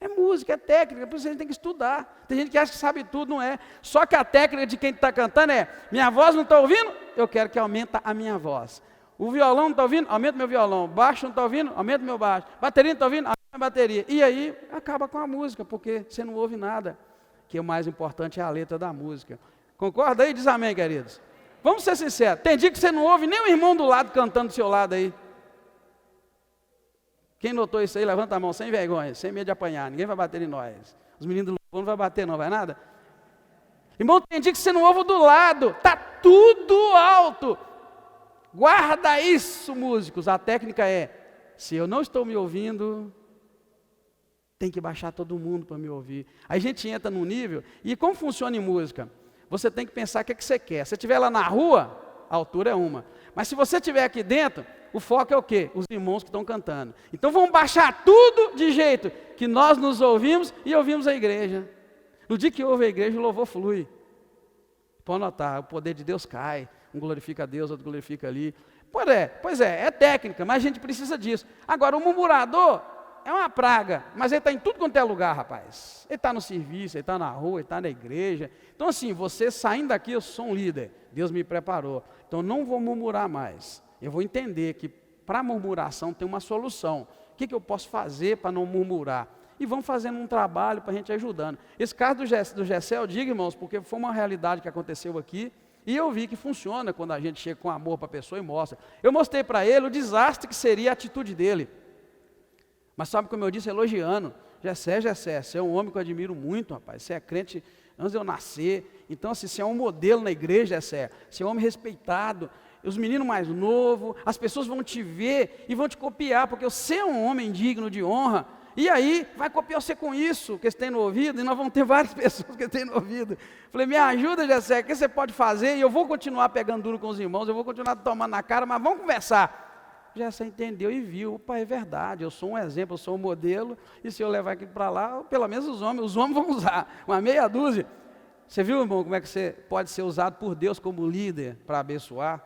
É música, é técnica, por isso a gente tem que estudar. Tem gente que acha que sabe tudo, não é. Só que a técnica de quem está cantando é, minha voz não está ouvindo? Eu quero que aumente a minha voz. O violão não está ouvindo? Aumenta meu violão. O baixo não está ouvindo? Aumenta meu baixo. Bateria não está ouvindo? Aumenta a bateria. E aí, acaba com a música, porque você não ouve nada. Que o mais importante é a letra da música. Concorda aí? Diz amém, queridos. Vamos ser sinceros, tem dia que você não ouve nem o irmão do lado cantando do seu lado aí. Quem notou isso aí, levanta a mão, sem vergonha, sem medo de apanhar, ninguém vai bater em nós. Os meninos do louvor não vai bater não, vai nada? Irmão, tem dia que você não ouve do lado, está tudo alto. Guarda isso, músicos, a técnica é, se eu não estou me ouvindo, tem que baixar todo mundo para me ouvir. Aí a gente entra num nível, e como funciona em música? Você tem que pensar o que você quer. Se você estiver lá na rua, a altura é uma. Mas se você estiver aqui dentro, o foco é o quê? Os irmãos que estão cantando. Então vamos baixar tudo de jeito que nós nos ouvimos e ouvimos a igreja. No dia que ouve a igreja, o louvor flui. Pode notar, o poder de Deus cai. Um glorifica a Deus, outro glorifica ali. Pois é técnica, mas a gente precisa disso. Agora, o murmurador é uma praga, mas ele está em tudo quanto é lugar, rapaz. Ele está no serviço, ele está na rua, ele está na igreja. Então assim, você saindo daqui, eu sou um líder. Deus me preparou. Então não vou murmurar mais. Eu vou entender que para a murmuração tem uma solução. O que eu posso fazer para não murmurar? E vamos fazendo um trabalho para a gente ajudando. Esse caso do Gessé, eu digo, irmãos, porque foi uma realidade que aconteceu aqui. E eu vi que funciona quando a gente chega com amor para a pessoa e mostra. Eu mostrei para ele o desastre que seria a atitude dele. Mas sabe como eu disse, elogiando. Gessé, você é um homem que eu admiro muito, rapaz. Você é crente antes de eu nascer. Então, assim, você é um modelo na igreja, Gessé. Você é um homem respeitado. Os meninos mais novos, as pessoas vão te ver e vão te copiar, porque você é um homem digno de honra. E aí, vai copiar você com isso, que você tem no ouvido, e nós vamos ter várias pessoas que têm no ouvido. Falei, me ajuda, Gessé, o que você pode fazer? E eu vou continuar pegando duro com os irmãos, eu vou continuar tomando na cara, mas vamos conversar. Gessé entendeu e viu, opa, é verdade, eu sou um exemplo, eu sou um modelo, e se eu levar aqui para lá, pelo menos os homens vão usar, uma meia dúzia. Você viu, irmão, como é que você pode ser usado por Deus como líder para abençoar?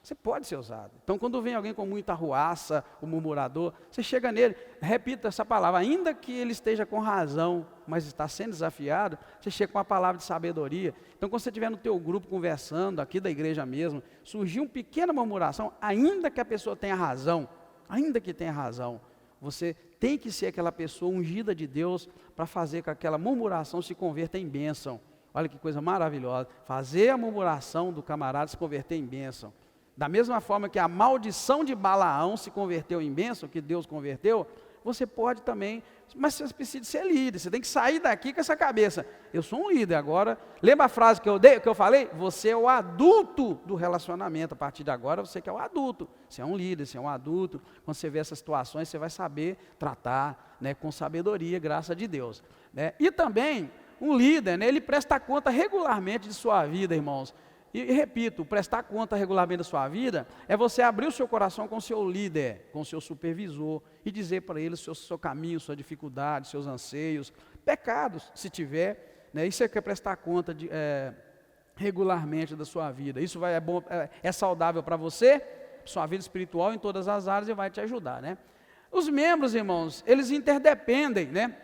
Você pode ser usado. Então, quando vem alguém com muita arruaça, o murmurador, você chega nele, repita essa palavra, ainda que ele esteja com razão, mas está sendo desafiado, você chega com uma palavra de sabedoria. Então, quando você estiver no teu grupo conversando, aqui da igreja mesmo, surgiu uma pequena murmuração, ainda que a pessoa tenha razão, você tem que ser aquela pessoa ungida de Deus para fazer com que aquela murmuração se converta em bênção. Olha que coisa maravilhosa, fazer a murmuração do camarada se converter em bênção. Da mesma forma que a maldição de Balaão se converteu em bênção, que Deus converteu, você pode também, mas você precisa ser líder, você tem que sair daqui com essa cabeça, eu sou um líder agora, lembra a frase que eu falei? Você é o adulto do relacionamento, a partir de agora você que é o adulto, você é um líder, você é um adulto, quando você vê essas situações, você vai saber tratar, né, com sabedoria, graças de Deus, né? E também, um líder, né, ele presta conta regularmente de sua vida, irmãos. E repito, prestar conta regularmente da sua vida é você abrir o seu coração com o seu líder, com o seu supervisor e dizer para ele o seu caminho, sua dificuldade, seus anseios, pecados, se tiver, né? Isso é que é prestar conta regularmente da sua vida. Isso é saudável para você, sua vida espiritual em todas as áreas e vai te ajudar, né? Os membros, irmãos, eles interdependem, né?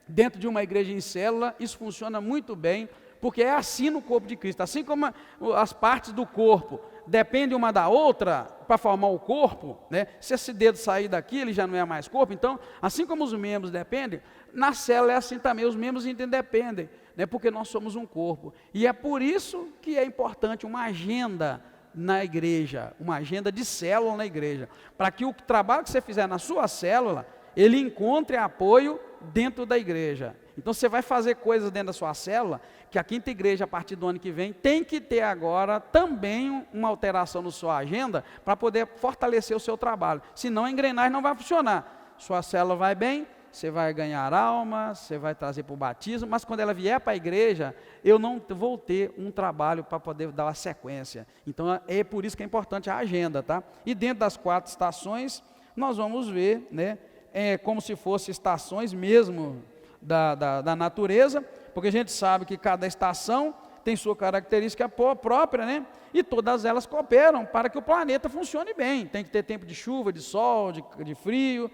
Dentro de uma igreja em célula, isso funciona muito bem, porque é assim no corpo de Cristo, assim como as partes do corpo dependem uma da outra para formar o corpo, né? Se esse dedo sair daqui, ele já não é mais corpo. Então, assim como os membros dependem, na célula é assim também, os membros interdependem, né? Porque nós somos um corpo, e é por isso que é importante uma agenda na igreja, uma agenda de célula na igreja, para que o trabalho que você fizer na sua célula, ele encontre apoio dentro da igreja. Então você vai fazer coisas dentro da sua célula, que a quinta igreja a partir do ano que vem tem que ter agora também uma alteração na sua agenda, para poder fortalecer o seu trabalho, senão a engrenagem não vai funcionar. Sua célula vai bem, você vai ganhar alma, você vai trazer para o batismo, mas quando ela vier para a igreja, eu não vou ter um trabalho para poder dar uma sequência. Então é por isso que é importante a agenda, tá? E dentro das 4 estações, nós vamos ver, né, como se fossem estações mesmo da natureza, porque a gente sabe que cada estação tem sua característica própria, né? E todas elas cooperam para que o planeta funcione bem. Tem que ter tempo de chuva, de sol, de frio,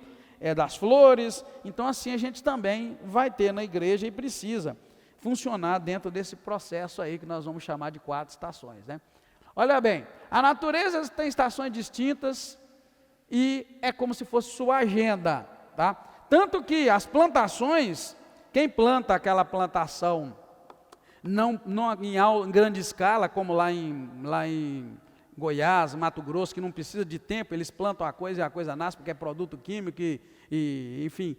das flores. Então assim a gente também vai ter na igreja e precisa funcionar dentro desse processo aí que nós vamos chamar de 4 estações, né? Olha bem, a natureza tem estações distintas e é como se fosse sua agenda, tá? Tanto que as plantações, quem planta aquela plantação não em grande escala, como lá em Goiás, Mato Grosso, que não precisa de tempo, eles plantam a coisa e a coisa nasce, porque é produto químico enfim,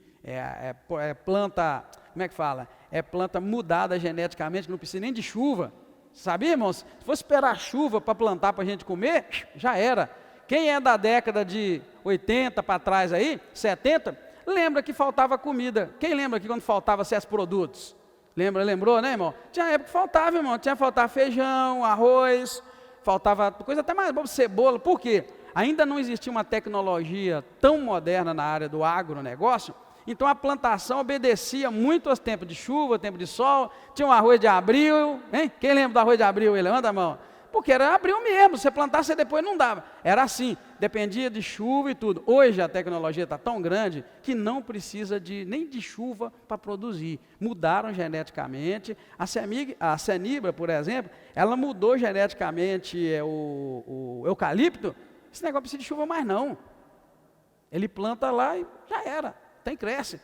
planta, como é que fala? É planta mudada geneticamente, que não precisa nem de chuva. Sabia, irmãos? Se fosse esperar chuva para plantar para a gente comer, já era. Quem é da década de 80 para trás aí, 70, lembra que faltava comida. Quem lembra que quando faltava certos produtos? Lembrou, né, irmão? Tinha época que faltava, irmão. Tinha que faltar feijão, arroz, faltava coisa até mais boa, cebola. Por quê? Ainda não existia uma tecnologia tão moderna na área do agronegócio, então a plantação obedecia muito aos tempos de chuva, tempo de sol. Tinha um arroz de abril, hein? Quem lembra do arroz de abril? Levanta a mão. Porque era abril mesmo, você plantasse e depois não dava. Era assim, dependia de chuva e tudo. Hoje a tecnologia está tão grande que não precisa nem de chuva para produzir. Mudaram geneticamente. A cenibra, por exemplo, ela mudou geneticamente o eucalipto. Esse negócio precisa de chuva mais não. Ele planta lá e já era, cresce.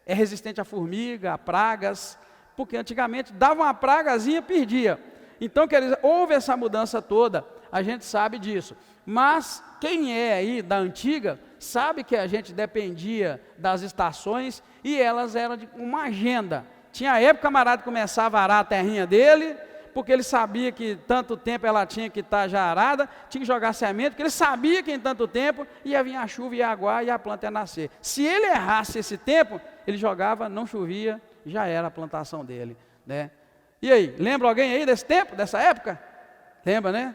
É resistente a formiga, a pragas, porque antigamente dava uma pragazinha, perdia. Então, quer dizer, houve essa mudança toda, a gente sabe disso. Mas quem é aí da antiga, sabe que a gente dependia das estações e elas eram de uma agenda. Tinha a época que o camarada começava a arar a terrinha dele, porque ele sabia que tanto tempo ela tinha que estar já arada, tinha que jogar semente, porque ele sabia que em tanto tempo ia vir a chuva, ia aguar e a planta ia nascer. Se ele errasse esse tempo, ele jogava, não chovia, já era a plantação dele, né? E aí, lembra alguém aí desse tempo, dessa época? Lembra, né?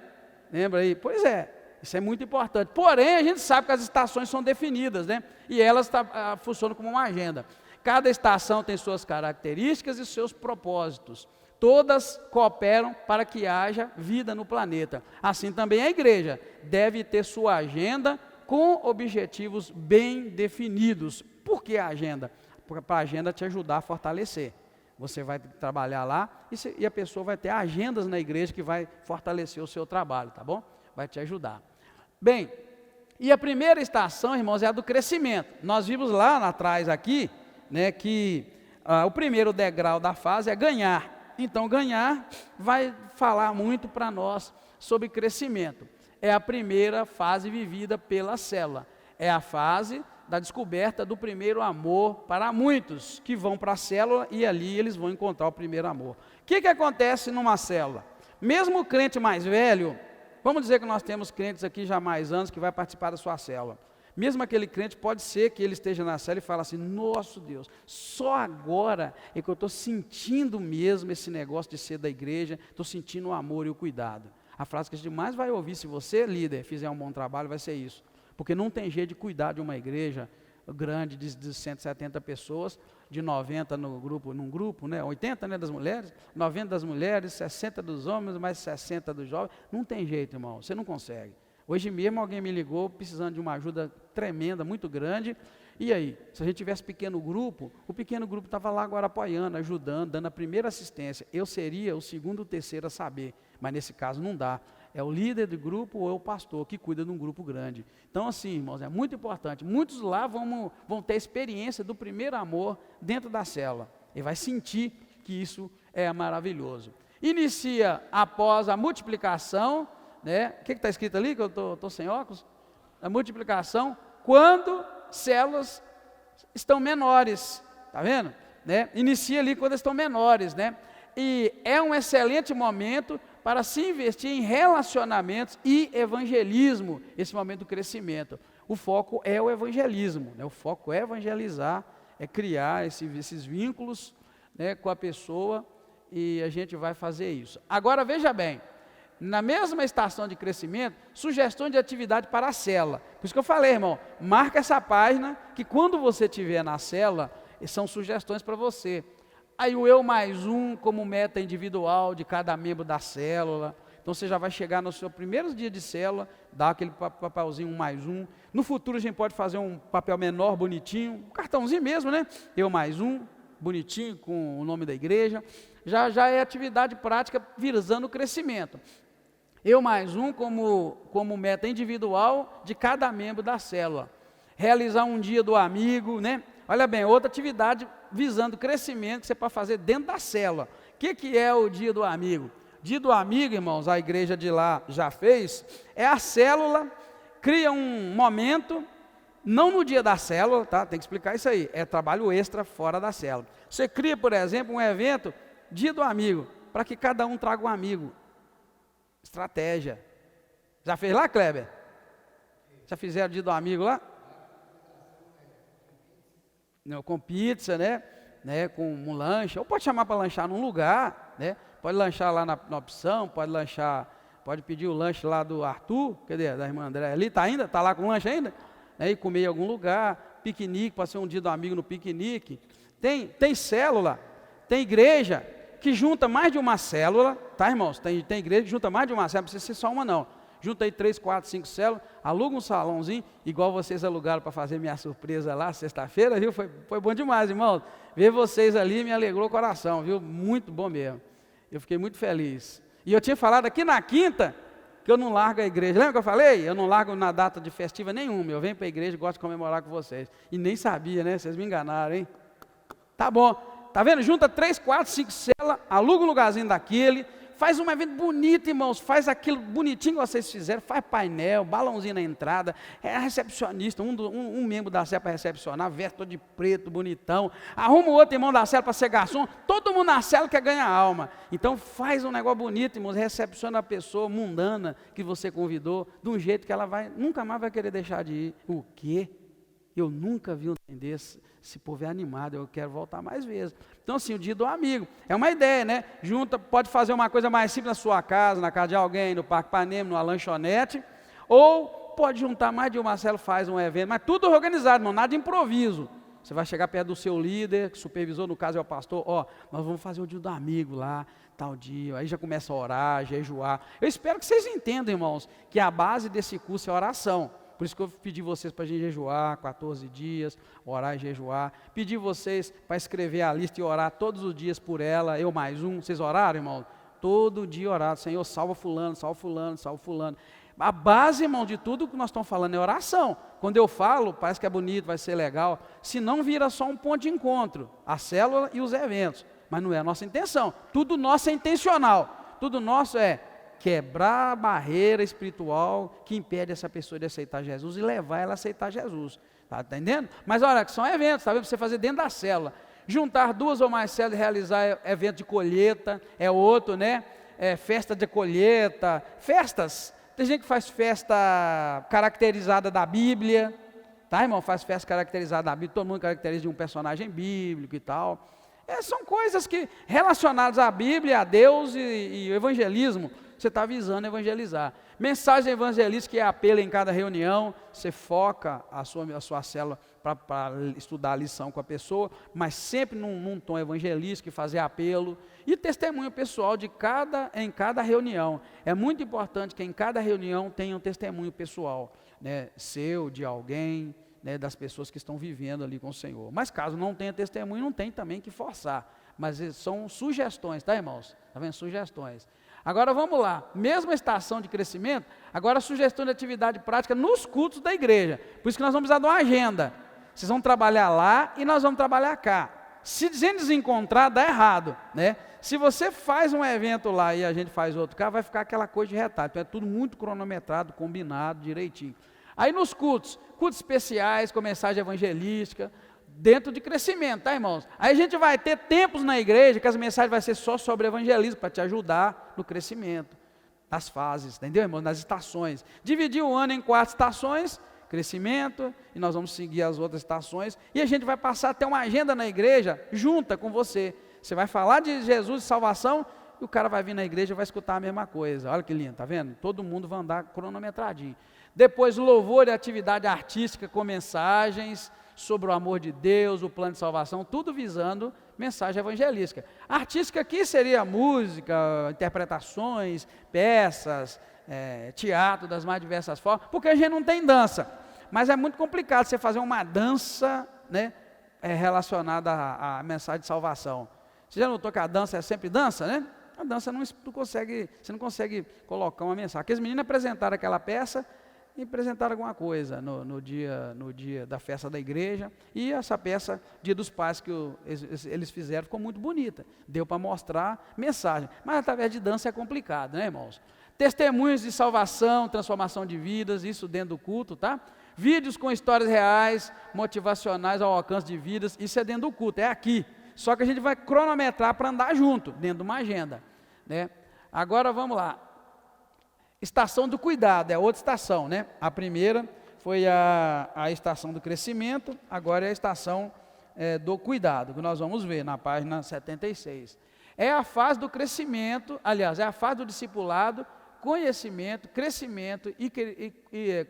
Lembra aí? Pois é, isso é muito importante. Porém, a gente sabe que as estações são definidas, né? E elas funcionam como uma agenda. Cada estação tem suas características e seus propósitos. Todas cooperam para que haja vida no planeta. Assim também a igreja deve ter sua agenda com objetivos bem definidos. Por que a agenda? Para a agenda te ajudar a fortalecer. Você vai trabalhar lá e a pessoa vai ter agendas na igreja que vai fortalecer o seu trabalho, tá bom? Vai te ajudar. Bem, e a primeira estação, irmãos, é a do crescimento. Nós vimos lá atrás aqui, né, que o primeiro degrau da fase é ganhar. Então, ganhar vai falar muito para nós sobre crescimento. É a primeira fase vivida pela célula. É a fase da descoberta do primeiro amor para muitos que vão para a célula e ali eles vão encontrar o primeiro amor. O que acontece numa célula? Mesmo o crente mais velho, vamos dizer que nós temos crentes aqui já há mais anos que vai participar da sua célula. Mesmo aquele crente, pode ser que ele esteja na célula e fale assim, nosso Deus, só agora é que eu estou sentindo mesmo esse negócio de ser da igreja, estou sentindo o amor e o cuidado. A frase que a gente mais vai ouvir, se você, líder, fizer um bom trabalho, vai ser isso. Porque não tem jeito de cuidar de uma igreja grande de 170 pessoas, de 90 num grupo, né? 80 né, das mulheres, 90 das mulheres, 60 dos homens, mais 60 dos jovens. Não tem jeito, irmão, você não consegue. Hoje mesmo alguém me ligou precisando de uma ajuda tremenda, muito grande. E aí, se a gente tivesse pequeno grupo, o pequeno grupo estava lá agora apoiando, ajudando, dando a primeira assistência. Eu seria o segundo ou terceiro a saber, mas nesse caso não dá. É o líder do grupo ou é o pastor que cuida de um grupo grande. Então assim, irmãos, é muito importante. Muitos lá vão ter experiência do primeiro amor dentro da célula. E vai sentir que isso é maravilhoso. Inicia após a multiplicação, né? O que está escrito ali, que eu estou sem óculos? A multiplicação, quando células estão menores. Está vendo? Né? Inicia ali quando estão menores, né? E é um excelente momento para se investir em relacionamentos e evangelismo, esse momento do crescimento. O foco é o evangelismo, né? O foco é evangelizar, é criar esses vínculos, né, com a pessoa, e a gente vai fazer isso. Agora veja bem, na mesma estação de crescimento, sugestões de atividade para a célula. Por isso que eu falei, irmão, marca essa página, que quando você estiver na célula, são sugestões para você. Aí o eu mais um como meta individual de cada membro da célula. Então você já vai chegar no seu primeiro dia de célula, dá aquele papelzinho 1 mais 1. No futuro a gente pode fazer um papel menor, bonitinho, um cartãozinho mesmo, né? Eu mais um, bonitinho, com o nome da igreja. Já é atividade prática visando o crescimento. Eu mais um como meta individual de cada membro da célula. Realizar um dia do amigo, né? Olha bem, outra atividade visando crescimento que você pode fazer dentro da célula. O que é o dia do amigo? Dia do amigo, irmãos, a igreja de lá já fez, é a célula, cria um momento, não no dia da célula, tá? Tem que explicar isso aí, é trabalho extra fora da célula. Você cria, por exemplo, um evento, dia do amigo, para que cada um traga um amigo. Estratégia. Já fez lá, Kleber? Já fizeram o dia do amigo lá? Não, com pizza, né? Com um lanche, ou pode chamar para lanchar num lugar, né? Pode lanchar lá na opção, pode pedir o lanche lá do Arthur, cadê? Da irmã André ali, tá lá com lanche ainda? Né? E comer em algum lugar, piquenique, pode ser um dia do amigo no piquenique. Tem célula, tem igreja que junta mais de uma célula, tá, irmãos? Tem igreja que junta mais de uma célula, não precisa ser só uma não. Junta aí 3, 4, 5 células, aluga um salãozinho, igual vocês alugaram para fazer minha surpresa lá, sexta-feira, viu? Foi bom demais, irmãos. Ver vocês ali me alegrou o coração, viu? Muito bom mesmo. Eu fiquei muito feliz. E eu tinha falado aqui na quinta, que eu não largo a igreja. Lembra que eu falei? Eu não largo na data de festiva nenhuma. Eu venho para a igreja e gosto de comemorar com vocês. E nem sabia, né? Vocês me enganaram, hein? Tá bom. Tá vendo? Junta 3, 4, 5 células, aluga um lugarzinho daquele, faz um evento bonito, irmãos, faz aquilo bonitinho que vocês fizeram, faz painel, balãozinho na entrada, é recepcionista, um membro da célula para recepcionar, veste todo de preto, bonitão, arruma o outro irmão da célula para ser garçom, todo mundo na célula quer ganhar alma. Então faz um negócio bonito, irmãos, recepciona a pessoa mundana que você convidou, de um jeito que ela nunca mais vai querer deixar de ir. O quê? Eu nunca vi um trem desse. Esse povo é animado, eu quero voltar mais vezes. Então assim, o dia do amigo, é uma ideia, né? Junta, pode fazer uma coisa mais simples na sua casa, na casa de alguém, no Parque Ipanema, numa lanchonete, ou pode juntar mais de uma célula, faz um evento, mas tudo organizado, irmão, nada de improviso. Você vai chegar perto do seu líder, supervisor, no caso é o pastor, nós vamos fazer o dia do amigo lá, tal dia, aí já começa a orar, jejuar. Eu espero que vocês entendam, irmãos, que a base desse curso é oração. Por isso que eu pedi vocês para a gente jejuar 14 dias, orar e jejuar. Pedi vocês para escrever a lista e orar todos os dias por ela, eu mais um. Vocês oraram, irmão? Todo dia orar, Senhor, salva fulano, salva fulano, salva fulano. A base, irmão, de tudo que nós estamos falando é oração. Quando eu falo, parece que é bonito, vai ser legal. Se não vira só um ponto de encontro, a célula e os eventos. Mas não é a nossa intenção. Tudo nosso é intencional. Tudo nosso é quebrar a barreira espiritual que impede essa pessoa de aceitar Jesus e levar ela a aceitar Jesus. Está entendendo? Mas olha, são eventos, tá vendo? Para você fazer dentro da célula. Juntar 2 ou mais células e realizar evento de colheita, é outro, né? Festa de colheita, festas. Tem gente que faz festa caracterizada da Bíblia, tá, irmão? Faz festa caracterizada da Bíblia, todo mundo caracteriza de um personagem bíblico e tal. São coisas que relacionadas à Bíblia, a Deus e o evangelismo. Você está visando evangelizar. Mensagem evangelística que é apelo em cada reunião. Você foca a sua célula para estudar a lição com a pessoa, mas sempre num tom evangelístico e fazer apelo. E testemunho pessoal em cada reunião. É muito importante que em cada reunião tenha um testemunho pessoal, né, seu, de alguém, né, das pessoas que estão vivendo ali com o Senhor. Mas caso não tenha testemunho, não tem também que forçar. Mas são sugestões, tá, irmãos? Está vendo? Sugestões. Agora vamos lá, mesma estação de crescimento, agora sugestão de atividade prática nos cultos da igreja. Por isso que nós vamos precisar de uma agenda. Vocês vão trabalhar lá e nós vamos trabalhar cá. Se desencontrar, dá errado, né? Se você faz um evento lá e a gente faz outro cá, vai ficar aquela coisa de retalho. Então é tudo muito cronometrado, combinado, direitinho. Aí nos cultos especiais, com mensagem evangelística, dentro de crescimento, tá, irmãos? Aí a gente vai ter tempos na igreja que as mensagens vão ser só sobre evangelismo, para te ajudar no crescimento, nas fases, entendeu, irmãos? Nas estações. Dividir o ano em 4 estações, crescimento, e nós vamos seguir as outras estações, e a gente vai passar a ter uma agenda na igreja, junta com você. Você vai falar de Jesus e salvação, e o cara vai vir na igreja e vai escutar a mesma coisa. Olha que lindo, tá vendo? Todo mundo vai andar cronometradinho. Depois louvor e atividade artística com mensagens sobre o amor de Deus, o plano de salvação, tudo visando mensagem evangelística. Artística aqui seria música, interpretações, peças, teatro das mais diversas formas, porque a gente não tem dança, mas é muito complicado você fazer uma dança, né, relacionada à mensagem de salvação. Você já notou que a dança é sempre dança, né? A dança você não consegue colocar uma mensagem. Aqueles meninos apresentaram aquela peça e apresentaram alguma coisa no dia da festa da igreja, e essa peça, Dia dos Pais, que eles fizeram, ficou muito bonita, deu para mostrar mensagem, mas através de dança é complicado, né, irmãos? Testemunhos de salvação, transformação de vidas, isso dentro do culto, tá? Vídeos com histórias reais, motivacionais ao alcance de vidas, isso é dentro do culto, é aqui, só que a gente vai cronometrar para andar junto, dentro de uma agenda, né? Agora vamos lá. Estação do cuidado, é outra estação, né? A primeira foi a estação do crescimento, agora é a estação do cuidado, que nós vamos ver na página 76. É a fase do crescimento, aliás, é a fase do discipulado, conhecimento, crescimento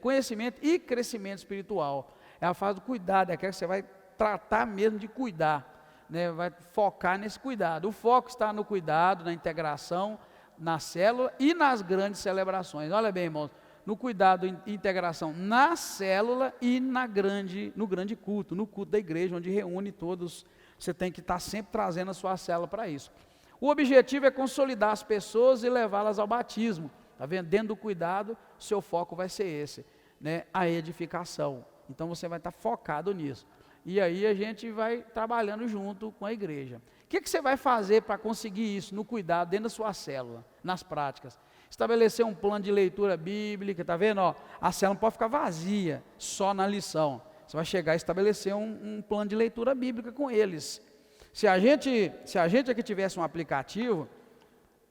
conhecimento e crescimento espiritual. É a fase do cuidado, é aquela que você vai tratar mesmo de cuidar, né? Vai focar nesse cuidado. O foco está no cuidado, na integração, na célula e nas grandes celebrações. Olha bem, irmãos, no cuidado e integração na célula e no grande culto, no culto da igreja, onde reúne todos. Você tem que estar sempre trazendo a sua célula para isso. O objetivo é consolidar as pessoas e levá-las ao batismo. Está vendo? Dentro do cuidado, seu foco vai ser esse, né? A edificação. Então você vai estar focado nisso. E aí a gente vai trabalhando junto com a igreja. O que você vai fazer para conseguir isso no cuidado, dentro da sua célula, nas práticas? Estabelecer um plano de leitura bíblica, está vendo? Ó, a célula não pode ficar vazia, só na lição. Você vai chegar e estabelecer um plano de leitura bíblica com eles. Se a gente aqui tivesse um aplicativo,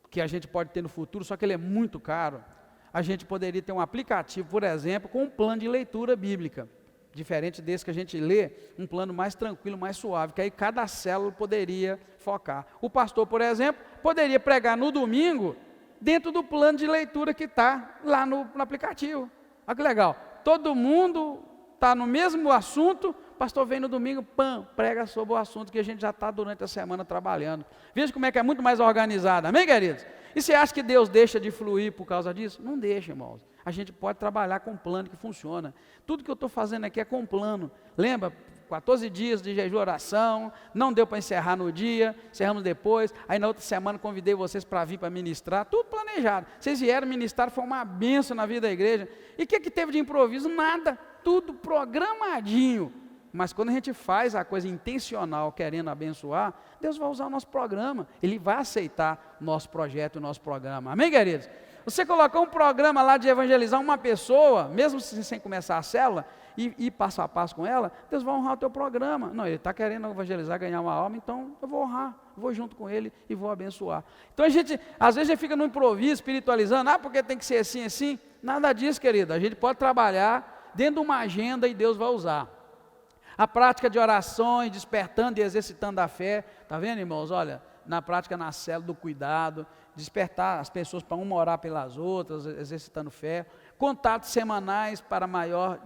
que a gente pode ter no futuro, só que ele é muito caro, a gente poderia ter um aplicativo, por exemplo, com um plano de leitura bíblica. Diferente desse que a gente lê, um plano mais tranquilo, mais suave, que aí cada célula poderia focar. O pastor, por exemplo, poderia pregar no domingo, dentro do plano de leitura que está lá no aplicativo. Olha que legal, todo mundo está no mesmo assunto, o pastor vem no domingo, prega sobre o assunto que a gente já está durante a semana trabalhando. Veja como é que é muito mais organizado, amém, queridos? E você acha que Deus deixa de fluir por causa disso? Não deixa, irmãos. A gente pode trabalhar com um plano que funciona. Tudo que eu estou fazendo aqui é com plano. Lembra? 14 dias de jejum e oração, não deu para encerrar no dia, encerramos depois, aí na outra semana convidei vocês para vir para ministrar, tudo planejado. Vocês vieram ministrar, foi uma bênção na vida da igreja. E o que teve de improviso? Nada, tudo programadinho. Mas quando a gente faz a coisa intencional, querendo abençoar, Deus vai usar o nosso programa, Ele vai aceitar o nosso projeto, o nosso programa. Amém, queridos? Você colocar um programa lá de evangelizar uma pessoa, mesmo sem começar a célula, e passo a passo com ela, Deus vai honrar o teu programa. Não, ele está querendo evangelizar, ganhar uma alma, então eu vou honrar, vou junto com ele e vou abençoar. Então às vezes a gente fica no improviso, espiritualizando, porque tem que ser assim, assim. Nada disso, querido. A gente pode trabalhar dentro de uma agenda e Deus vai usar. A prática de orações, despertando e exercitando a fé. Está vendo, irmãos? Olha, na prática na célula do cuidado, despertar as pessoas para uma orar pelas outras, exercitando fé. Contatos semanais para maior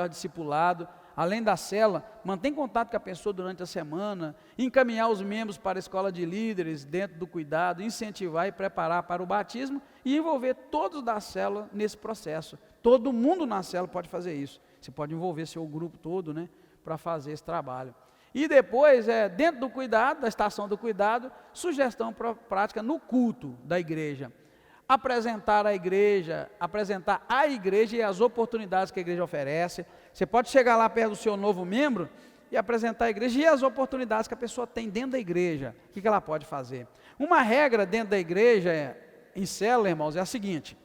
discipulado. Além da célula, mantém contato com a pessoa durante a semana, encaminhar os membros para a escola de líderes dentro do cuidado, incentivar e preparar para o batismo e envolver todos da célula nesse processo. Todo mundo na célula pode fazer isso. Você pode envolver seu grupo todo, né, para fazer esse trabalho. E depois, dentro do cuidado, da estação do cuidado, sugestão para prática no culto da igreja. Apresentar a igreja e as oportunidades que a igreja oferece. Você pode chegar lá perto do seu novo membro e apresentar a igreja e as oportunidades que a pessoa tem dentro da igreja. O que ela pode fazer? Uma regra dentro da igreja, em célula, irmãos, é a seguinte: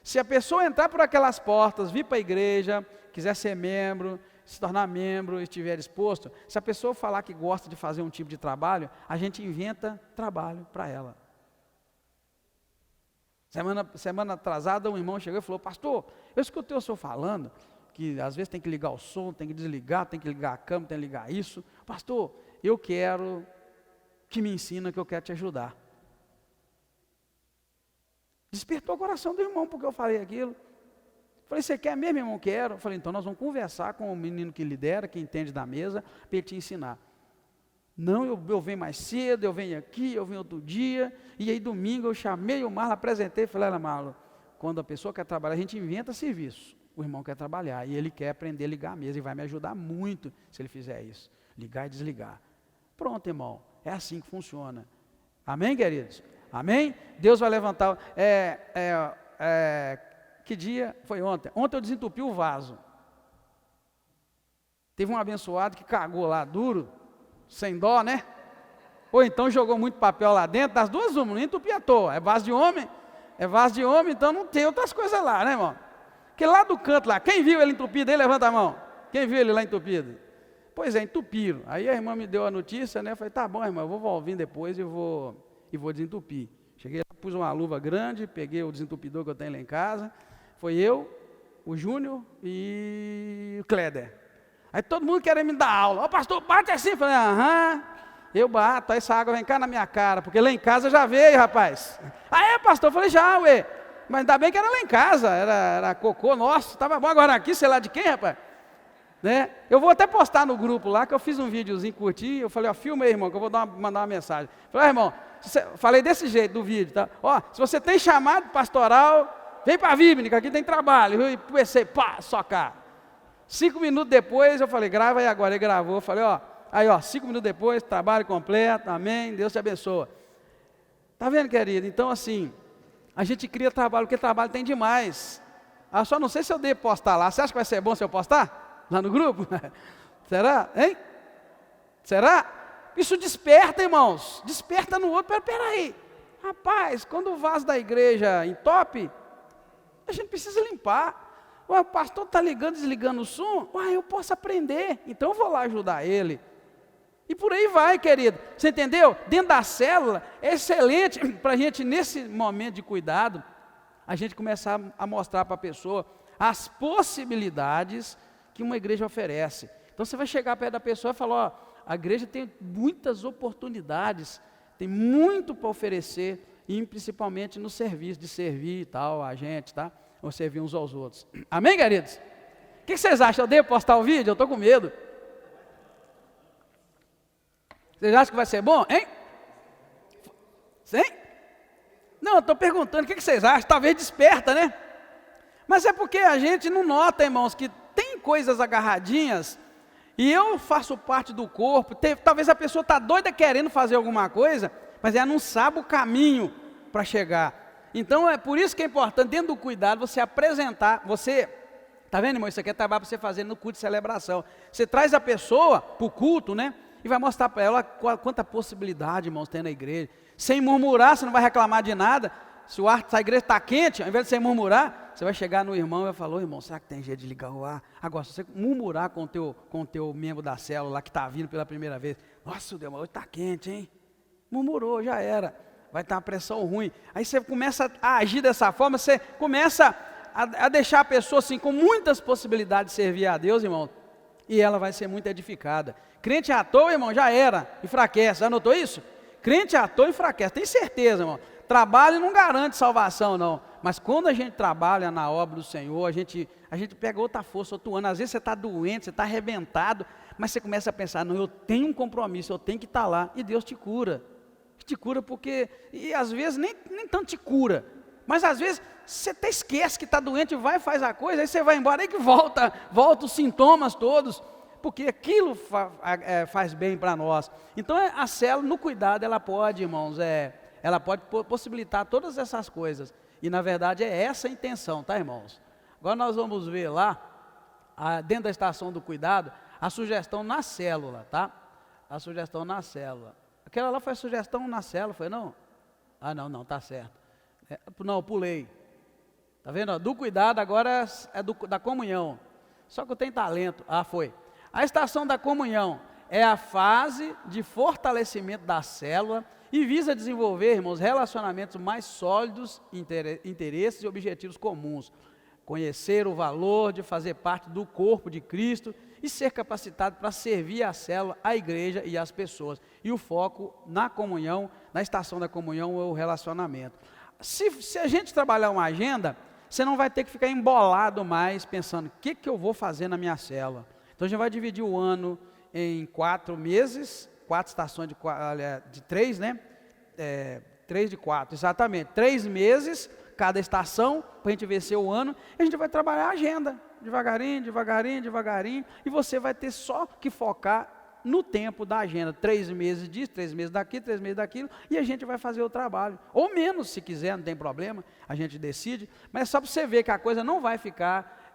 se a pessoa entrar por aquelas portas, vir para a igreja, quiser ser membro, se tornar membro, estiver disposto, se a pessoa falar que gosta de fazer um tipo de trabalho, a gente inventa trabalho para ela. Semana atrasada, um irmão chegou e falou: pastor, eu escutei o senhor falando que às vezes tem que ligar o som, tem que desligar, tem que ligar a câmera, tem que ligar isso. Pastor, eu quero que me ensina, que eu quero te ajudar. Despertou o coração do irmão porque eu falei aquilo. Falei: você quer mesmo, irmão? Quero. Falei: então nós vamos conversar com o menino que lidera, que entende da mesa, para ele te ensinar. Não, eu venho mais cedo, eu venho aqui, eu venho outro dia, e aí domingo eu chamei o Marlon, apresentei, falei: olha, Marlon, quando a pessoa quer trabalhar, a gente inventa serviço. O irmão quer trabalhar, e ele quer aprender a ligar a mesa, e vai me ajudar muito se ele fizer isso, ligar e desligar. Pronto, irmão, é assim que funciona. Amém, queridos? Amém? Deus vai levantar. Que dia? Foi ontem. Ontem eu desentupi o vaso. Teve um abençoado que cagou lá duro, sem dó, né? Ou então jogou muito papel lá dentro, das duas uma, não entupi à toa. É vaso de homem, então não tem outras coisas lá, né, irmão? Porque lá do canto lá, quem viu ele entupido aí, levanta a mão. Quem viu ele lá entupido? Pois é, entupiram. Aí a irmã me deu a notícia, né? Eu falei: tá bom, irmã, eu vou vir depois e vou desentupir. Cheguei lá, pus uma luva grande, peguei o desentupidor que eu tenho lá em casa. Foi eu, o Júnior e o Cléder. Aí todo mundo querendo me dar aula. Ó, pastor, bate assim. Eu falei: aham, eu bato, aí essa água vem cá na minha cara, porque lá em casa já veio, rapaz. Pastor? Eu falei: já, ué. Mas ainda bem que era lá em casa, era cocô nosso, estava bom. Agora aqui, sei lá de quem, rapaz. Né? Eu vou até postar no grupo lá, que eu fiz um videozinho, curti. Eu falei: ó, filma aí, irmão, que eu vou mandar uma mensagem. Eu falei: irmão, falei desse jeito do vídeo, tá? Ó, se você tem chamado pastoral, vem para a Bíblica, aqui tem trabalho. E comecei, socar. 5 minutos depois, eu falei: grava aí agora. Ele gravou, eu falei: 5 minutos depois, trabalho completo, amém, Deus te abençoa. Tá vendo, querido? Então, assim, a gente cria trabalho, porque trabalho tem demais. Só não sei se eu devo postar lá. Você acha que vai ser bom se eu postar? Lá no grupo? Será? Hein? Será? Isso desperta, irmãos. Desperta no outro. Peraí. Rapaz, quando o vaso da igreja entope, a gente precisa limpar. O pastor está ligando, desligando o som. Eu posso aprender. Então eu vou lá ajudar ele. E por aí vai, querido. Você entendeu? Dentro da célula, é excelente para a gente, nesse momento de cuidado, a gente começar a mostrar para a pessoa as possibilidades que uma igreja oferece. Então você vai chegar perto da pessoa e falar: a igreja tem muitas oportunidades, tem muito para oferecer, e principalmente no serviço, de servir e tal, a gente, tá? Ou servir uns aos outros. Amém, queridos? O que vocês acham? Eu devo postar o vídeo? Eu estou com medo. Vocês acham que vai ser bom, hein? Sim? Não, eu estou perguntando, o que vocês acham? Talvez desperta, né? Mas é porque a gente não nota, irmãos, que tem coisas agarradinhas, e eu faço parte do corpo. Talvez a pessoa está doida querendo fazer alguma coisa, mas ela não sabe o caminho para chegar. Então é por isso que é importante, dentro do cuidado, você apresentar, está vendo, irmão? Isso aqui é trabalho para você fazer no culto de celebração. Você traz a pessoa para o culto, né? E vai mostrar para ela quanta possibilidade, irmãos, tem na igreja. Sem murmurar, você não vai reclamar de nada. Se o ar da igreja está quente, ao invés de você murmurar, você vai chegar no irmão e vai falar: ô irmão, será que tem jeito de ligar o ar? Agora, se você murmurar com o teu membro da célula lá que está vindo pela primeira vez, nossa, Deus, hoje está quente, hein? Murmurou, já era. Vai estar uma pressão ruim. Aí você começa a agir dessa forma, você começa a deixar a pessoa assim, com muitas possibilidades de servir a Deus, irmão, e ela vai ser muito edificada. Crente à toa, irmão, já era, enfraquece. Já notou isso? Crente à toa enfraquece, tem certeza, irmão. Trabalho não garante salvação, não. Mas quando a gente trabalha na obra do Senhor, a gente pega outra força, outro ano. Às vezes você está doente, você está arrebentado, mas você começa a pensar: não, eu tenho um compromisso, eu tenho que estar lá. E Deus te cura. Te cura porque, e às vezes nem tanto te cura, mas às vezes você até esquece que está doente, vai e faz a coisa, aí você vai embora, aí que volta os sintomas todos, porque aquilo faz bem para nós. Então a célula, no cuidado, ela pode, irmãos, ela pode possibilitar todas essas coisas, e na verdade é essa a intenção, tá, irmãos? Agora nós vamos ver lá, dentro da estação do cuidado, a sugestão na célula, tá? A sugestão na célula. Aquela lá foi a sugestão na célula, foi não? Ah, não, tá certo. Não, pulei. Tá vendo? Do cuidado agora é da comunhão. Só que eu tenho talento. Ah, foi. A estação da comunhão é a fase de fortalecimento da célula e visa desenvolver, irmãos, relacionamentos mais sólidos, interesses e objetivos comuns. Conhecer o valor de fazer parte do corpo de Cristo e ser capacitado para servir a célula, a igreja e as pessoas. E o foco na comunhão, na estação da comunhão, é o relacionamento. Se a gente trabalhar uma agenda, você não vai ter que ficar embolado mais, pensando: o que eu vou fazer na minha célula? Então a gente vai dividir o ano em 4 meses, 4 estações de 3, né? 3 de 4, exatamente. 3 meses, cada estação, para a gente vencer o ano, e a gente vai trabalhar a agenda, devagarinho, e você vai ter só que focar no tempo da agenda, 3 meses disso, 3 meses daqui, 3 meses daquilo, e a gente vai fazer o trabalho, ou menos se quiser, não tem problema, a gente decide, mas é só para você ver que a coisa não vai ficar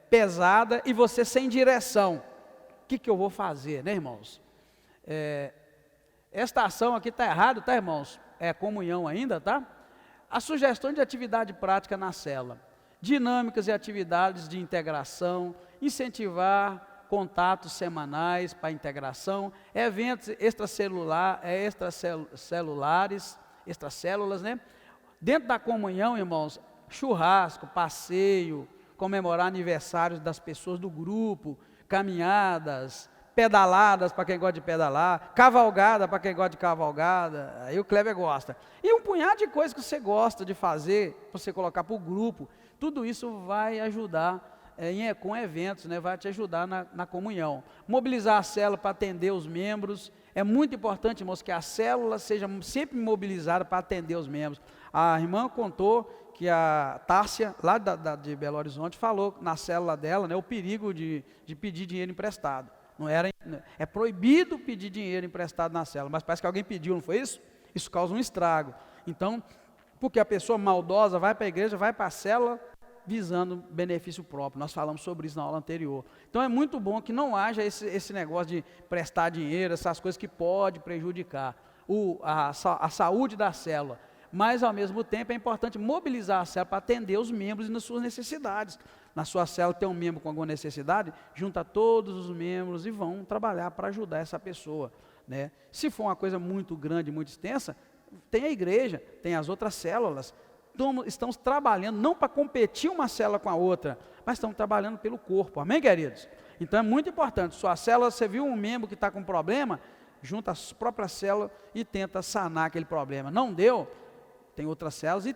pesada e você sem direção. O que eu vou fazer, né, irmãos? Esta ação aqui está errado, tá, irmãos? É comunhão ainda, tá? A sugestão de atividade prática na célula, dinâmicas e atividades de integração, incentivar contatos semanais para integração, eventos extracélulas, né? Dentro da comunhão, irmãos, churrasco, passeio, comemorar aniversários das pessoas do grupo, caminhadas, pedaladas para quem gosta de pedalar, cavalgada para quem gosta de cavalgada, aí o Kleber gosta. E um punhado de coisas que você gosta de fazer, para você colocar para o grupo, tudo isso vai ajudar com eventos, né, vai te ajudar na comunhão. Mobilizar a célula para atender os membros, é muito importante, irmãos, que a célula seja sempre mobilizada para atender os membros. A irmã contou que a Tárcia, lá de Belo Horizonte, falou na célula dela, né, o perigo de pedir dinheiro emprestado. É proibido pedir dinheiro emprestado na célula, mas parece que alguém pediu, não foi isso? Isso causa um estrago. Então, porque a pessoa maldosa vai para a igreja, vai para a célula, visando benefício próprio. Nós falamos sobre isso na aula anterior. Então é muito bom que não haja esse negócio de prestar dinheiro, essas coisas que pode prejudicar a saúde da célula. Mas ao mesmo tempo é importante mobilizar a célula para atender os membros e nas suas necessidades. Na sua célula tem um membro com alguma necessidade, junta todos os membros e vão trabalhar para ajudar essa pessoa, né? Se for uma coisa muito grande, muito extensa, tem a igreja, tem as outras células. Estamos trabalhando não para competir uma célula com a outra, mas estamos trabalhando pelo corpo, amém, queridos? Então é muito importante, sua célula, você viu um membro que está com problema, junta a própria célula e tenta sanar aquele problema. Não deu, tem outras células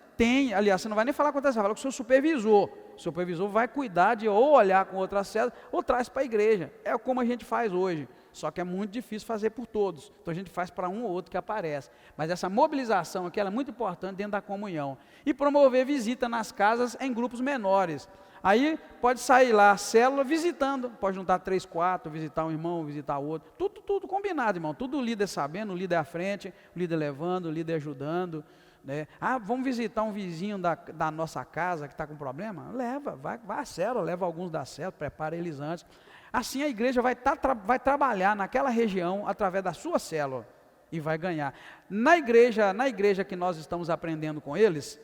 aliás, você não vai nem falar com outras células, vai falar com o seu supervisor. O supervisor vai cuidar de ou olhar com outras células ou traz para a igreja. É como a gente faz hoje, só que é muito difícil fazer por todos. Então a gente faz para um ou outro que aparece. Mas essa mobilização aqui ela é muito importante dentro da comunhão. E promover visita nas casas em grupos menores. Aí pode sair lá a célula visitando, pode juntar 3, 4, visitar um irmão, visitar outro. Tudo combinado, irmão. Tudo o líder sabendo, o líder à frente, o líder levando, o líder ajudando. Né? Vamos visitar um vizinho da nossa casa que está com problema? Leva, vai à célula, leva alguns da célula, prepara eles antes. Assim a igreja vai trabalhar naquela região através da sua célula. e vai ganhar. Na igreja que nós estamos aprendendo com eles